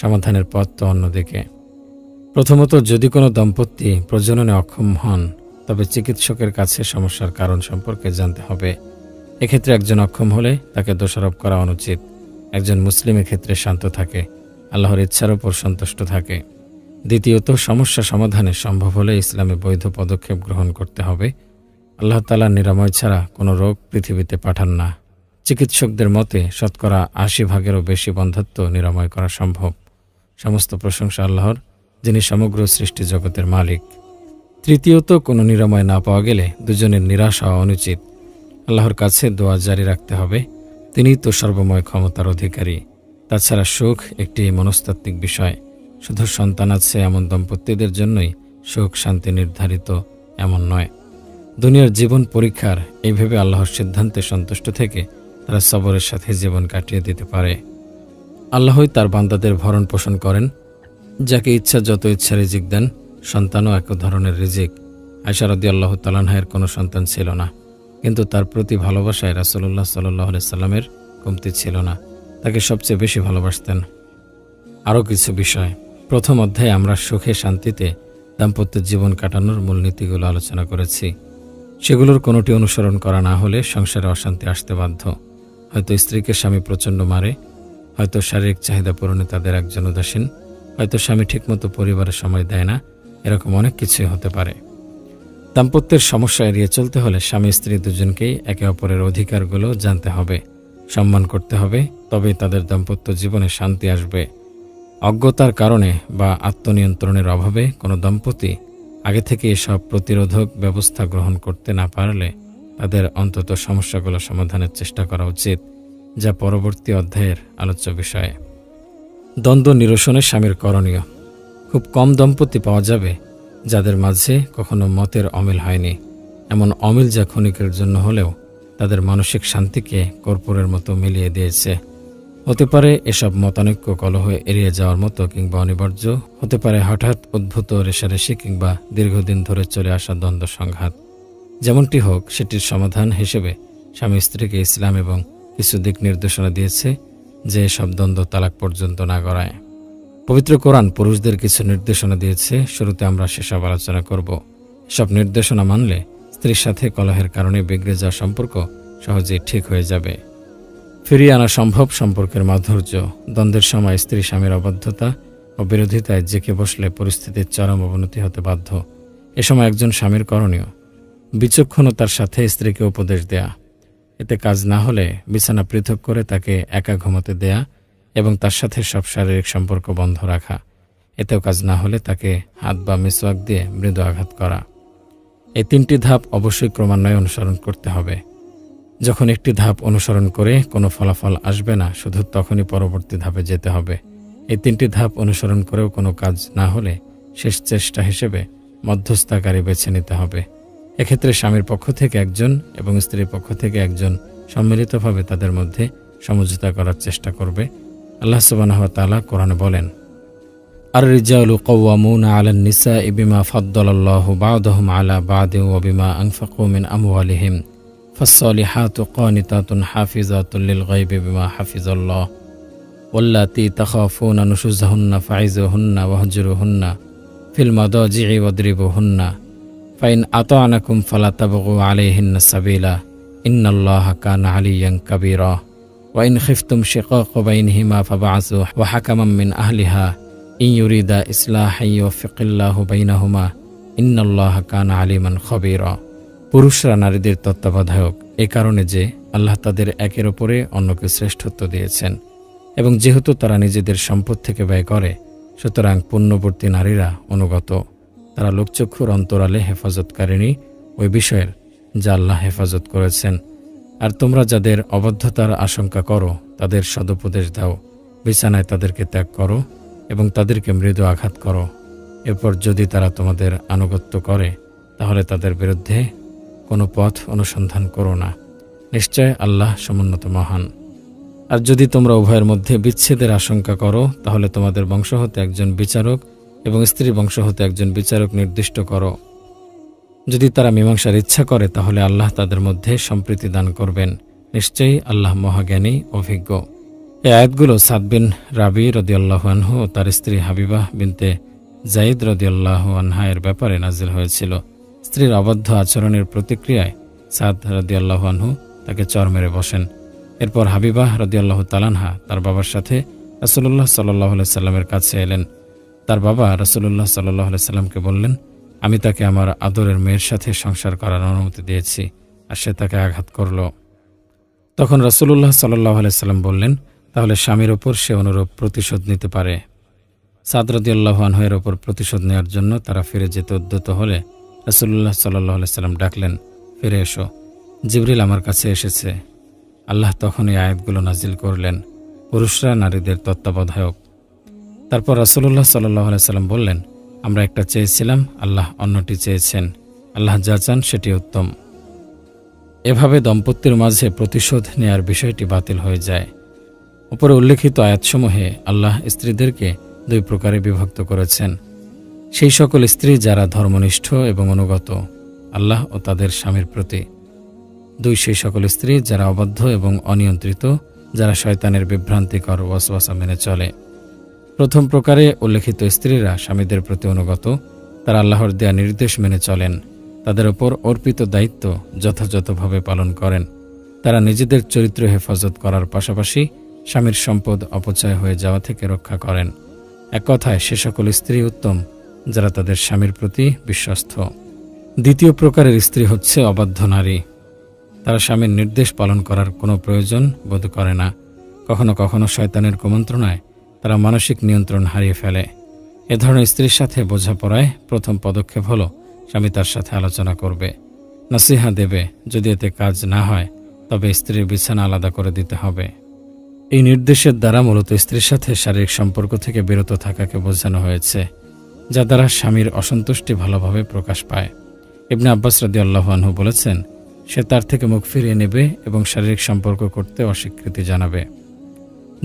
সমাধানের পথ তো অন্যদিকে। প্রথমত, যদি কোনো দম্পতি প্রজননে অক্ষম হন তবে চিকিৎসকের কাছে সমস্যার কারণ সম্পর্কে জানতে হবে। এক্ষেত্রে একজন অক্ষম হলে তাকে দোষারোপ করা অনুচিত। একজন মুসলিমের ক্ষেত্রে শান্ত থাকে, আল্লাহর ইচ্ছার উপর সন্তুষ্ট থাকে। দ্বিতীয়ত, সমস্যা সমাধানে সম্ভব হলে ইসলামে বৈধ পদক্ষেপ গ্রহণ করতে হবে। আল্লাহ তাআলা নিরাময় ছাড়া কোনো রোগ পৃথিবীতে পাঠান না। চিকিৎসকদের মতে 80% বেশি বন্ধ্যত্ব নিরাময় করা সম্ভব। সমস্ত প্রশংসা আল্লাহর, যিনি সমগ্র সৃষ্টি জগতের মালিক। তৃতীয়ত, কোনো নিরাময় না পাওয়া গেলে দুজনের নিরাশ হওয়া অনুচিত। আল্লাহর কাছে দোয়া জারি রাখতে হবে, তিনিই তো সর্বময় ক্ষমতার অধিকারী। তাছাড়া সুখ একটি মনস্তাত্ত্বিক বিষয়। শুধু সন্তান আছে এমন দম্পতিদের জন্যই সুখ শান্তি নির্ধারিত এমন নয়। দুনিয়ার জীবন পরীক্ষার এই ভেবে আল্লাহর সিদ্ধান্তে সন্তুষ্ট থেকে তারা সবরের সাথে জীবন কাটিয়ে দিতে পারে। আল্লাহই তার বান্দাদের ভরণ পোষণ করেন। যাকে ইচ্ছা যত ইচ্ছা রিজিক দেন। সন্তানও এক ধরনের রিজিক। আয়েশা রাদিয়াল্লাহু তাআলা আনহার কোনো সন্তান ছিল না, কিন্তু তার প্রতি ভালোবাসায় রাসূলুল্লাহ সাল্লাল্লাহু আলাইহি সাল্লামের কমতি ছিল না। তাকে সবচেয়ে বেশি ভালোবাসতেন। আরও কিছু বিষয়। প্রথম অধ্যায়ে আমরা সুখে শান্তিতে দাম্পত্য জীবন কাটানোর মূলনীতিগুলো আলোচনা করেছি। সেগুলোর কোনোটি অনুসরণ করা না হলে সংসারে অশান্তি আসতে বাধ্য। হয়তো স্ত্রীকে স্বামী প্রচণ্ড মারে, হয়তো শারীরিক চাহিদা পূরণে তাদের একজন উদাসীন, হয়তো স্বামী ঠিকমতো পরিবারের সময় দেয় না। এরকম অনেক কিছুই হতে পারে। দাম্পত্যের সমস্যা এড়িয়ে চলতে হলে স্বামী স্ত্রী দুজনকেই একে অপরের অধিকারগুলো জানতে হবে, সম্মান করতে হবে। তবেই তাদের দাম্পত্য জীবনে শান্তি আসবে। অজ্ঞতার কারণে বা আত্মনিয়ন্ত্রণের অভাবে কোনো দম্পতি আগে থেকে এসব প্রতিরোধক ব্যবস্থা গ্রহণ করতে না পারলে তাদের অন্তত সমস্যাগুলো সমাধানের চেষ্টা করা উচিত, যা পরবর্তী অধ্যায়ের আলোচ্য বিষয়। দ্বন্দ্ব নিরসনে স্বামীর করণীয়। খুব কম দম্পতি পাওয়া যাবে যাদের মাঝে কখনো মতের অমিল হয়নি। এমন অমিল যা ক্ষণিকের জন্য হলেও তাদের মানসিক শান্তিকে কর্পূরের মতো মিলিয়ে দিয়েছে। হতে পারে এসব মতানৈক্য কলহ এড়িয়ে যাওয়ার মতো কিংবা অনিবার্য। হতে পারে হঠাৎ উদ্ভূত রেষারেষি কিংবা দীর্ঘদিন ধরে চলে আসা দ্বন্দ্ব সংঘাত। যেমনটি হোক, সেটির সমাধান হিসেবে স্বামী স্ত্রীকে ইসলাম এবং কিছু দিক নির্দেশনা দিয়েছে যে এসব দ্বন্দ্ব তালাক পর্যন্ত না গড়ায়। পবিত্র কোরআন পুরুষদের কিছু নির্দেশনা দিয়েছে। শুরুতে আমরা সেসব আলোচনা করব। এসব নির্দেশনা মানলে স্ত্রীর সাথে কলহের কারণে বিগড়ে যাওয়া সম্পর্ক সহজেই ঠিক হয়ে যাবে। ফিরিয়ে আনা সম্ভব সম্পর্কের মাধুর্য। দ্বন্দ্বের সময় স্ত্রী স্বামীর অবাধ্যতা ও বিরোধিতায় জেঁকে বসলে পরিস্থিতির চরম অবনতি হতে বাধ্য। এ সময় একজন স্বামীর করণীয় বিচক্ষণতার সাথে স্ত্রীকে উপদেশ দেয়া। এতে কাজ না হলে বিছানা পৃথক করে তাকে একা ঘুমাতে দেয়া এবং তার সাথে সব শারীরিক সম্পর্ক বন্ধ রাখা। এতেও কাজ না হলে তাকে হাত বা মিসওয়াক দিয়ে মৃদু আঘাত করা। এই 3টি ধাপ অবশ্যই ক্রমান্বয়ে অনুসরণ করতে হবে। যখন একটি ধাপ অনুসরণ করে কোনো ফলাফল আসবে না, শুধু তখনই পরবর্তী ধাপে যেতে হবে। এই 3টি ধাপ অনুসরণ করেও কোনো কাজ না হলে শেষ চেষ্টা হিসেবে মধ্যস্থতাকারী বেছে নিতে হবে। এক্ষেত্রে স্বামীর পক্ষ থেকে একজন এবং স্ত্রীর পক্ষ থেকে একজন সম্মিলিতভাবে তাদের মধ্যে সমঝোতা করার চেষ্টা করবে। আল্লাহ সুবহানাহু ওয়া তাআলা কোরআনে বলেন, আর-রিজালু কাওয়ামুনা আলান নিসাই বিমা ফাদ্দালাল্লাহু বা'দাহুম আলা বা'দিন ওয়া বিমা আনফাকু মিন আমওয়ালিহিম ফাস-সালিহাতু কানিতাতুন হাফিজাতুল লিল গায়বি বিমা হাফিজাল্লাহ ওয়াল্লাতী তাখাফুনা নুশুজাহুন্না ফা'izuhunna ওয়াহজুরুহুন্না ফিল মাদাজি'i ওয়াদরিবুহুন্না ফাইন আতা'নাকুম ফালা তাবগু আলাইহিন্না সাবিলা ইন্নাল্লাহা কানা আলিয়্যান কাবীরা ওয়া ইন খিফতুম শিকাকা বাইনহিমা ফাবআসু ওয়া হাকামান মিন আহলিহা ইন ইউরিদা ইসলাহান ইউওয়াফিকিল্লাহু বাইনাহুমা ইন্নাল্লাহা কানা আলিমান খাবীরা। পুরুষরা নারীদের তত্ত্বাবধায়ক এ কারণে যে আল্লাহ তাদের একের ওপরে অন্যকে শ্রেষ্ঠত্ব দিয়েছেন এবং যেহেতু তারা নিজেদের সম্পদ থেকে ব্যয় করে, সুতরাং পুণ্যবর্তী নারীরা অনুগত। তারা লোকচক্ষুর অন্তরালে হেফাজতকারিণী ওই বিষয়ের যা আল্লাহ হেফাজত করেছেন। আর তোমরা যাদের অবাধ্যতার আশঙ্কা করো তাদের সদুপদেশ দাও, বিছানায় তাদেরকে ত্যাগ করো এবং তাদেরকে মৃদু আঘাত করো। এরপর যদি তারা তোমাদের আনুগত্য করে তাহলে তাদের বিরুদ্ধে কোনো পথ অনুসন্ধান করো না। নিশ্চয় আল্লাহ সমুন্নত মহান। আর যদি তোমরা উভয়ের মধ্যে বিচ্ছেদের আশঙ্কা করো তাহলে তোমাদের বংশ হতে একজন বিচারক এবং স্ত্রী বংশ হতে একজন বিচারক নির্দিষ্ট করো। যদি তারা মীমাংসার ইচ্ছা করে তাহলে আল্লাহ তাদের মধ্যে সম্প্রীতি দান করবেন। নিশ্চয়ই আল্লাহ মহাজ্ঞানী, অভিজ্ঞ। এই আয়াতগুলো সাদ বিন রাবি রাদিয়াল্লাহু আনহু ও তার স্ত্রী হাবিবাহ বিনতে যায়েদ রাদিয়াল্লাহু আনহা এর ব্যাপারে নাজিল হয়েছিল। স্ত্রীর অবাধ্য আচরণের প্রতিক্রিয়ায় সাদ রাদিয়াল্লাহু আনহু তাকে চর মেরে বসেন। এরপর হাবিবাহ রাদিয়াল্লাহু তাআলা তার বাবার সাথে রাসূলুল্লাহ সাল্লাল্লাহু আলাইহি সাল্লামের কাছে এলেন। তার বাবা রাসূলুল্লাহ সাল্লাল্লাহু আলাইহি সাল্লামকে বললেন, আমি তাকে আমার আদরের মেয়ের সাথে সংসার করার অনুমতি দিয়েছি, আর সে তাকে আঘাত করল। তখন রাসূলুল্লাহ সাল্লাল্লাহু আলাইহি সাল্লাম বললেন, তাহলে স্বামীর ওপর সে অনুরূপ প্রতিশোধ নিতে পারে। সাদ রাদিয়াল্লাহু আনহু এর ওপর প্রতিশোধ নেওয়ার জন্য তারা ফিরে যেতে উদ্যত হলে রাসূলুল্লাহ সাল্লাল্লাহু আলাইহি সাল্লাম ডাকলেন, ফিরে এসো, জিবরিল আমার কাছে এসেছে। আল্লাহ তখন এই আয়াতগুলো নাজিল করলেন, পুরুষরা নারীদের তত্ত্বাবধায়ক। তারপর রাসূলুল্লাহ সাল্লাল্লাহু আলাইহি সাল্লাম বললেন, আমরা একটা চেয়েছিলাম, আল্লাহ অন্যটি চেয়েছেন, আল্লাহ যা চান সেটি উত্তম। এভাবে দম্পতির মাঝে প্রতিশোধ নেয়ার বিষয়টি বাতিল হয়ে যায়। উপরে উল্লেখিত আয়াতসমূহে আল্লাহ স্ত্রীদেরকে দুই প্রকারে বিভক্ত করেছেন। সেই সকল স্ত্রী যারা ধর্মনিষ্ঠ এবং অনুগত আল্লাহ ও তাদের স্বামীর প্রতি। দুই, সেই সকল স্ত্রী যারা অবাধ্য এবং অনিয়ন্ত্রিত, যারা শয়তানের বিভ্রান্তিকর ওয়াসওয়াসা মেনে চলে। প্রথম প্রকারে উল্লেখিত স্ত্রীরা স্বামীদের প্রতি অনুগত, তারা আল্লাহর দেয়া নির্দেশ মেনে চলেন, তাদের ওপর অর্পিত দায়িত্ব যথাযথভাবে পালন করেন। তারা নিজেদের চরিত্র হেফাজত করার পাশাপাশি স্বামীর সম্পদ অপচয় হয়ে যাওয়া থেকে রক্ষা করেন। এক কথায় সে সকল স্ত্রী উত্তম যারা তাদের স্বামীর প্রতি বিশ্বস্ত। দ্বিতীয় প্রকারের স্ত্রী হচ্ছে অবাধ্য নারী। তারা স্বামীর নির্দেশ পালন করার কোনো প্রয়োজন বোধ করে না। কখনো কখনো শয়তানের কুমন্ত্রণায় তারা মানসিক নিয়ন্ত্রণ হারিয়ে ফেলে। এ ধরনের স্ত্রীর সাথে বোঝাপড়ায় প্রথম পদক্ষেপ হলো স্বামী তার সাথে আলোচনা করবে, নসিহা দেবে। যদি এতে কাজ না হয় তবে স্ত্রীর বিছানা আলাদা করে দিতে হবে। এই নির্দেশের দ্বারা মূলত স্ত্রীর সাথে শারীরিক সম্পর্ক থেকে বিরত থাকাকে বোঝানো হয়েছে, যা দ্বারা স্বামীর অসন্তুষ্টি ভালোভাবে প্রকাশ পায়। ইবনে আব্বাস রাদিয়াল্লাহু আনহু বলেছেন, সে তার থেকে মুখ ফিরিয়ে নেবে এবং শারীরিক সম্পর্ক করতে অস্বীকৃতি জানাবে।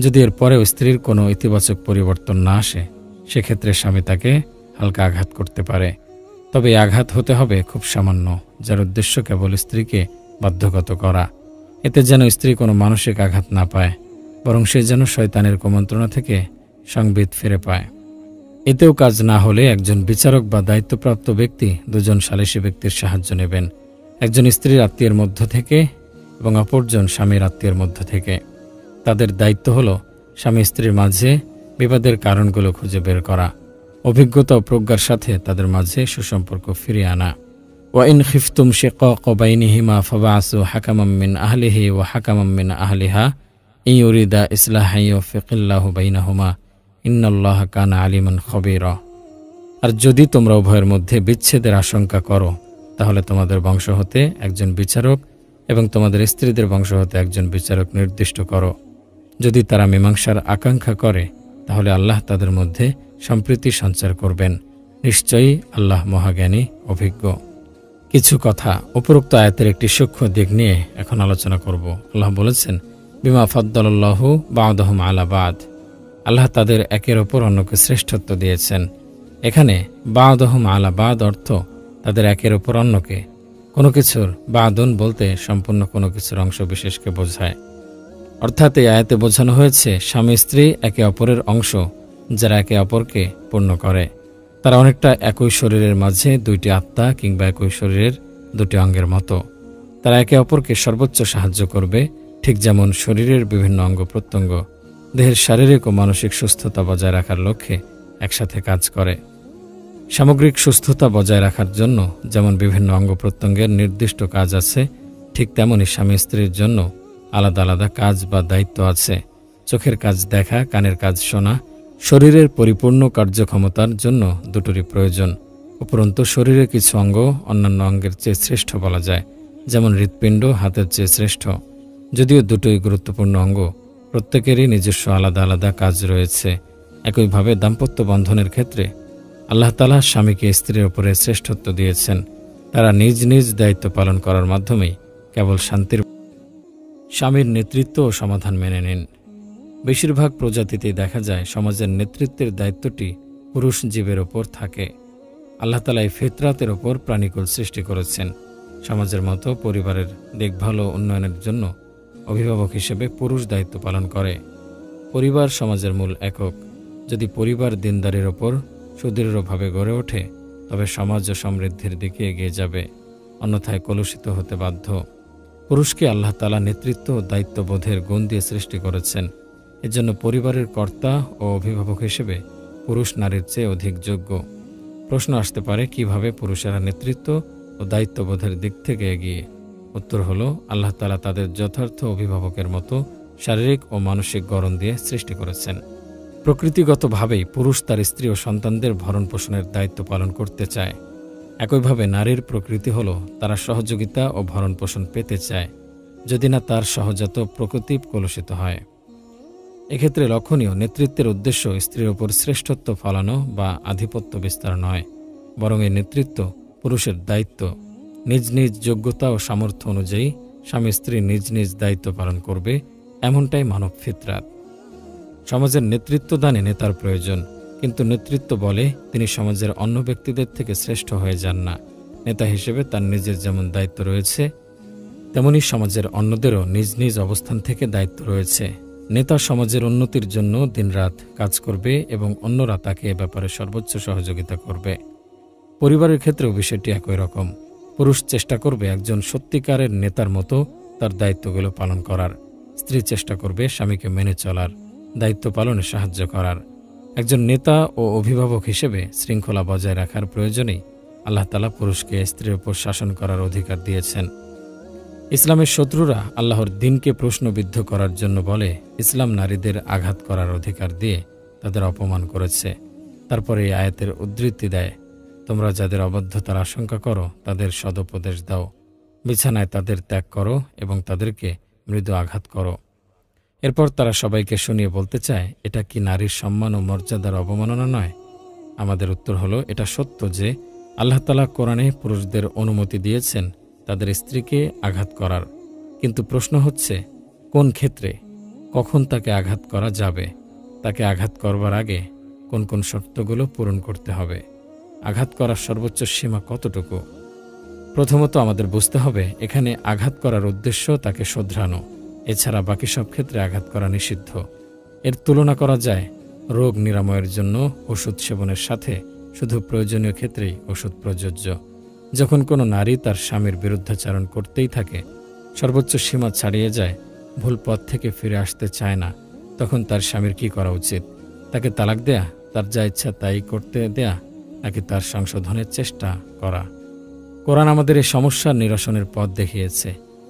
যদি এর পরেও স্ত্রীর কোনো ইতিবাচক পরিবর্তন না আসে সেক্ষেত্রে স্বামী তাকে হালকা আঘাত করতে পারে। তবে এই আঘাত হতে হবে খুব সামান্য, যার উদ্দেশ্য কেবল স্ত্রীকে বাধ্যগত করা। এতে যেন স্ত্রী কোনো মানসিক আঘাত না পায়, বরং সে যেন শয়তানের কুমন্ত্রণা থেকে সংবিত ফিরে পায়। এতেও কাজ না হলে একজন বিচারক বা দায়িত্বপ্রাপ্ত ব্যক্তি দুজন সালিসী ব্যক্তির সাহায্য নেবেন, একজন স্ত্রীর আত্মীয়ের মধ্য থেকে এবং অপরজন স্বামীর আত্মীয়ের মধ্য থেকে। তাদের দায়িত্ব হল স্বামী স্ত্রীর মাঝে বিবাদের কারণগুলো খুঁজে বের করা, অভিজ্ঞতা ও প্রজ্ঞার সাথে তাদের মাঝে সুসম্পর্ক ফিরিয়ে আনা। ওয়াইন খিফতুম শিকাকা বাইনিহিমা ফাবআসু হাকামান মিন আহলিহি ওয়া হাকামান মিন আহলিহা ইন ইউরিদা ইসলাহান ইউফিকিল্লাহু বাইনাহুমা ইন্নাল্লাহা কানা আলিমান খবীরা। আর যদি তোমরা উভয়ের মধ্যে বিচ্ছেদের আশঙ্কা করো তাহলে তোমাদের বংশ হতে একজন বিচারক এবং তোমাদের স্ত্রীদের বংশ হতে একজন বিচারক নির্দিষ্ট করো। যদি তারা মীমাংসার আকাঙ্ক্ষা করে তাহলে আল্লাহ তাদের মধ্যে সম্প্রীতি সঞ্চার করবেন। নিশ্চয়ই আল্লাহ মহাজ্ঞানী, অভিজ্ঞ। কিছু কথা উপরোক্ত আয়াতের একটি সূক্ষ্ম দিক নিয়ে এখন আলোচনা করব। আল্লাহ বলেছেন, বিমা ফাদ্দালাল্লাহু বা'দাহুম আলা বা'দ। আল্লাহ তাদের একের ওপর অন্যকে শ্রেষ্ঠত্ব দিয়েছেন। এখানে বা'দাহুম আলা বা'দ অর্থ তাদের একের ওপর অন্যকে। কোনো কিছুর বা'দুন বলতে সম্পূর্ণ কোনো কিছুর অংশ বিশেষকে বোঝায়। অর্থাৎ এই আয়াতে বোঝানো হয়েছে স্বামী স্ত্রী একে অপরের অংশ, যারা একে অপরকে পূর্ণ করে। তারা অনেকটা একই শরীরের মাঝে দুইটি আত্মা কিংবা একই শরীরের দুটি অঙ্গের মতো। তারা একে অপরকে সর্বোচ্চ সাহায্য করবে, ঠিক যেমন শরীরের বিভিন্ন অঙ্গ প্রত্যঙ্গ দেহের শারীরিক ও মানসিক সুস্থতা বজায় রাখার লক্ষ্যে একসাথে কাজ করে। সামগ্রিক সুস্থতা বজায় রাখার জন্য যেমন বিভিন্ন অঙ্গ প্রত্যঙ্গের নির্দিষ্ট কাজ আছে, ঠিক তেমনি স্বামী স্ত্রীর জন্য আলাদা আলাদা কাজ বা দায়িত্ব আছে। চোখের কাজ দেখা, কানের কাজ শোনা। শরীরের পরিপূর্ণ কার্যক্ষমতার জন্য দুটোরই প্রয়োজন। উপরন্তু শরীরের কিছু অঙ্গ অন্যান্য অঙ্গের চেয়ে শ্রেষ্ঠ বলা যায়, যেমন হৃৎপিণ্ড হাতের চেয়ে শ্রেষ্ঠ। যদিও দুটোই গুরুত্বপূর্ণ অঙ্গ, প্রত্যেকেরই নিজস্ব আলাদা আলাদা কাজ রয়েছে। একইভাবে দাম্পত্য বন্ধনের ক্ষেত্রে আল্লাহ তাআলা স্বামীকে স্ত্রীর উপরে শ্রেষ্ঠত্ব দিয়েছেন। তারা নিজ নিজ দায়িত্ব পালন করার মাধ্যমেই কেবল শান্তির স্বামীর নেতৃত্ব ও সমাধান মেনে নিন। বেশিরভাগ প্রজাতিতেই দেখা যায় সমাজের নেতৃত্বের দায়িত্বটি পুরুষ জীবের ওপর থাকে। আল্লাহ তাআলা এই ফিতরাতের ওপর প্রাণীকুল সৃষ্টি করেছেন। সমাজের মতো পরিবারের দেখভাল ও উন্নয়নের জন্য অভিভাবক হিসেবে পুরুষ দায়িত্ব পালন করে। পরিবার সমাজের মূল একক। যদি পরিবার দিনদারির ওপর সুদৃঢ়ভাবে গড়ে ওঠে, তবে সমাজ ও সমৃদ্ধির দিকে এগিয়ে যাবে, অন্যথায় কলুষিত হতে বাধ্য। পুরুষকে আল্লাহ তাআলা নেতৃত্ব ও দায়িত্ববোধের গুণ দিয়ে সৃষ্টি করেছেন। এজন্য পরিবারের কর্তা ও অভিভাবক হিসেবে পুরুষ নারীর চেয়ে অধিক যোগ্য। প্রশ্ন আসতে পারে, কিভাবে পুরুষেরা নেতৃত্ব ও দায়িত্ববোধের দিক থেকে এগিয়ে? উত্তর হলো, আল্লাহ তাআলা তাদের যথার্থ অভিভাবকের মতো শারীরিক ও মানসিক গড়ন দিয়ে সৃষ্টি করেছেন। প্রকৃতিগতভাবেই পুরুষ তার স্ত্রী ও সন্তানদের ভরণ পোষণের দায়িত্ব পালন করতে চায়। একইভাবে নারীর প্রকৃতি হল তারা সহযোগিতা ও ভরণ পোষণ পেতে চায়, যদি না তার সহজাত প্রকৃতি কলুষিত হয়। এক্ষেত্রে লক্ষণীয়, নেতৃত্বের উদ্দেশ্য স্ত্রীর ওপর শ্রেষ্ঠত্ব ফলানো বা আধিপত্য বিস্তার নয়, বরং এই নেতৃত্ব পুরুষের দায়িত্ব। নিজ নিজ যোগ্যতা ও সামর্থ্য অনুযায়ী স্বামী স্ত্রী নিজ নিজ দায়িত্ব পালন করবে, এমনটাই মানব ফিতরাত। সমাজের নেতৃত্ব দানে নেতার প্রয়োজন, কিন্তু নেতৃত্ব বলে তিনি সমাজের অন্য ব্যক্তিদের থেকে শ্রেষ্ঠ হয়ে যান না। নেতা হিসেবে তার নিজের যেমন দায়িত্ব রয়েছে, তেমনি সমাজের অন্যদেরও নিজ নিজ অবস্থান থেকে দায়িত্ব রয়েছে। নেতা সমাজের উন্নতির জন্য দিনরাত কাজ করবে এবং অন্যরা তাকে এ ব্যাপারে সর্বোচ্চ সহযোগিতা করবে। পরিবারের ক্ষেত্রেও বিষয়টি একই রকম। পুরুষ চেষ্টা করবে একজন সত্যিকারের নেতার মতো তার দায়িত্বগুলো পালন করার। স্ত্রী চেষ্টা করবে স্বামীকে মেনে চলার, দায়িত্ব পালনে সাহায্য করার। একজন নেতা ও অভিভাবক হিসেবে শৃঙ্খলা বজায় রাখার প্রয়োজনেই আল্লাহ তাআলা পুরুষকে স্ত্রীর উপর শাসন করার অধিকার দিয়েছেন। ইসলামের শত্রুরা আল্লাহর দ্বীনকে প্রশ্নবিদ্ধ করার জন্য বলে, ইসলাম নারীদের আঘাত করার অধিকার দিয়ে তাদের অপমান করেছে। তারপরে এই আয়াতের উদ্ধৃতি দেয়, তোমরা যাদের অবাধ্যতার আশঙ্কা করো তাদের সদুপদেশ দাও, বিছানায় তাদের ত্যাগ করো এবং তাদেরকে মৃদু আঘাত করো। এরপর তারা সবাইকে শুনিয়ে বলতে চায়, এটা কি নারীর সম্মান ও মর্যাদার অবমাননা নয়? আমাদের উত্তর হলো, এটা সত্য যে আল্লাহ তাআলা কোরআনে পুরুষদের অনুমতি দিয়েছেন তাদের স্ত্রীকে আঘাত করার, কিন্তু প্রশ্ন হচ্ছে কোন ক্ষেত্রে, কখন তাকে আঘাত করা যাবে? তাকে আঘাত করবার আগে কোন কোন শর্তগুলো পূরণ করতে হবে? আঘাত করার সর্বোচ্চ সীমা কতটুকু? প্রথমত আমাদের বুঝতে হবে, এখানে আঘাত করার উদ্দেশ্য তাকে শোধরানো। এছাড়া বাকি সব ক্ষেত্রে আঘাত করা নিষিদ্ধ। এর তুলনা করা যায় রোগ নিরাময়ের জন্য ওষুধ সেবনের সাথে শুধু প্রয়োজনীয় ক্ষেত্রেই ওষুধ প্রযোজ্য। যখন কোনো নারী তার স্বামীর বিরুদ্ধাচরণ করতেই থাকে, সর্বোচ্চ সীমা ছাড়িয়ে যায়, ভুল পথ থেকে ফিরে আসতে চায় না, তখন তার স্বামীর কি করা উচিত? তাকে তালাক দেয়া, তার যা ইচ্ছা তাই করতে দেয়া, নাকি তার সংশোধনের চেষ্টা করা? কোরআন আমাদের এই সমস্যার নিরসনের পথ দেখিয়েছে।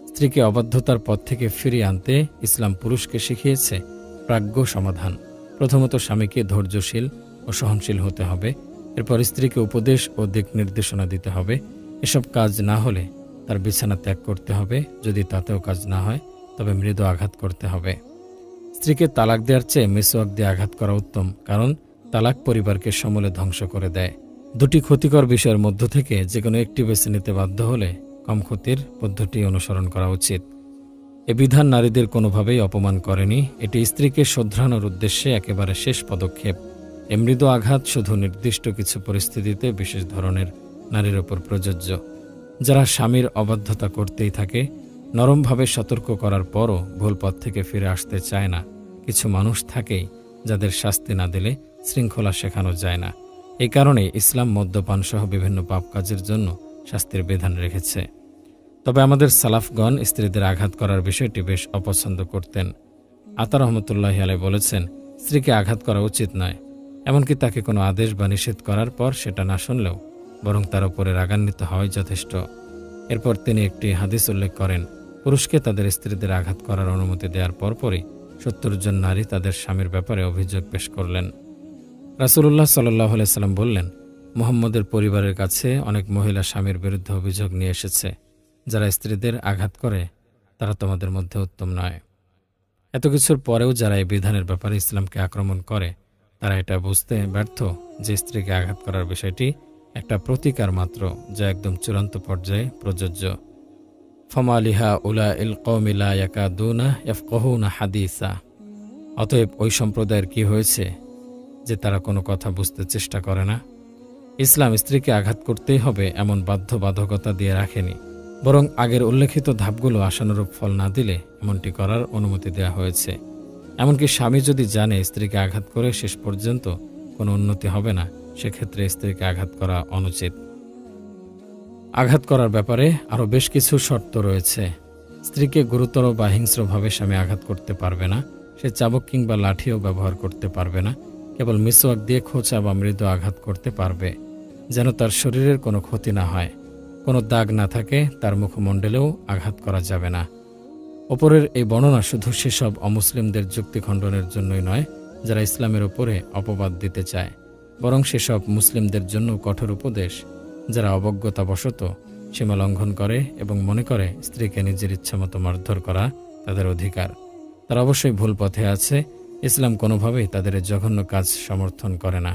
স্ত্রীকে অবাধ্যতার পথ থেকে ফিরিয়ে আনতে ইসলাম পুরুষকে শিখিয়েছে প্রাজ্ঞ সমাধান। প্রথমত স্বামীকে ধৈর্যশীল ও সহনশীল হতে হবে। এরপর স্ত্রীকে উপদেশ ও দিক নির্দেশনা দিতে হবে। এসব কাজ না হলে তার বিছানা ত্যাগ করতে হবে। যদি তাতেও কাজ না হয়, তবে মৃদু আঘাত করতে হবে। স্ত্রীকে তালাক দেওয়ার চেয়ে মিসওয়াক দিয়ে আঘাত করা উত্তম, কারণ তালাক পরিবারকে সমূলে ধ্বংস করে দেয়। দুটি ক্ষতিকর বিষয়ের মধ্য থেকে যে কোনো একটি বেছে নিতে বাধ্য হলে কম ক্ষতির পদ্ধতি অনুসরণ করা উচিত। এ বিধান নারীদের কোনোভাবেই অপমান করেনি। এটি স্ত্রীকে শোধরানোর উদ্দেশ্যে একেবারে শেষ পদক্ষেপ। এ মৃদু আঘাত শুধু নির্দিষ্ট কিছু পরিস্থিতিতে বিশেষ ধরনের নারীর ওপর প্রযোজ্য। যারা স্বামীর অবাধ্যতা করতেই থাকে, নরমভাবে সতর্ক করার পরও ভুল পথ থেকে ফিরে আসতে চায় না। কিছু মানুষ থাকেই যাদের শাস্তি না দিলে শৃঙ্খলা শেখানো যায় না। এই কারণে ইসলাম মদ্যপান সহ বিভিন্ন পাপ কাজের জন্য শাস্তির বিধান রেখেছে। তবে আমাদের সালাফগণ স্ত্রীদের আঘাত করার বিষয়টি বেশ অপছন্দ করতেন। আতা রহমতুল্লাহি আলাইহি বলেছেন, স্ত্রীকে আঘাত করা উচিত নয়, এমনকি তাকে কোনো আদেশ বা নিষেধ করার পর সেটা না শুনলেও বরং তার উপরে রাগান্বিত হওয়াই যথেষ্ট। এরপর তিনি একটি হাদিস উল্লেখ করেন, পুরুষকে তাদের স্ত্রীদের আঘাত করার অনুমতি দেওয়ার পরপরই ৭০ জন নারী তাদের স্বামীর ব্যাপারে অভিযোগ পেশ করলেন। রাসূলুল্লাহ সাল্লাল্লাহু আলাইহি সাল্লাম বললেন, মুহাম্মদের পরিবারের কাছে অনেক মহিলা স্বামীর বিরুদ্ধে অভিযোগ নিয়ে এসেছে। যারা স্ত্রীদের আঘাত করে তারা তোমাদের মধ্যে উত্তম নয়। এত কিছুর পরেও যারা এই বিধানের ব্যাপারে ইসলামকে আক্রমণ করে তারা এটা বুঝতে ব্যর্থ যে স্ত্রীকে আঘাত করার বিষয়টি একটা প্রতিকার মাত্র, যা একদম চূড়ান্ত পর্যায়ে প্রযোজ্য। ফমালিহা উলা ইল কওমিলা ইয়াকাদুনা ইয়াফকাহুনা হাদিসা। অতএব ওই সম্প্রদায়ের কি হয়েছে যে তারা কোনো কথা বুঝতে চেষ্টা করে না? ইসলাম স্ত্রীকে আঘাত করতেই হবে এমন বাধ্যবাধকতা দিয়ে রাখেনি, বরং আগের উল্লেখিত ধাপগুলো আশানুরূপ ফল না দিলে এমনটি করার অনুমতি দেওয়া হয়েছে। এমনকি স্বামী যদি জানে স্ত্রীকে আঘাত করে শেষ পর্যন্ত কোনো উন্নতি হবে না, সেক্ষেত্রে স্ত্রীকে আঘাত করা অনুচিত। আঘাত করার ব্যাপারে আরও বেশ কিছু শর্ত রয়েছে। স্ত্রীকে গুরুতর বা হিংস্রভাবে স্বামী আঘাত করতে পারবে না। সে চাবুক কিংবা লাঠিও ব্যবহার করতে পারবে না। কেবল মিসওয়াক দিয়ে খোঁচা বা মৃদু আঘাত করতে পারবে, যেন তার শরীরের কোনো ক্ষতি না হয়। কোনো দাগ না থাকে, তার মুখমণ্ডলেও আঘাত করা যাবে না। ওপরের এই বর্ণনা শুধু সেসব অমুসলিমদের যুক্তি খণ্ডনের জন্যই নয় যারা ইসলামের ওপরে অপবাদ দিতে চায়, বরং সেসব মুসলিমদের জন্য কঠোর উপদেশ যারা অবজ্ঞতাবশত সীমা লঙ্ঘন করে এবং মনে করে স্ত্রীকে নিজের ইচ্ছামতো মারধর করা তাদের অধিকার। তারা অবশ্যই ভুল পথে আছে। ইসলাম কোনোভাবেই তাদের জঘন্য কাজ সমর্থন করে না।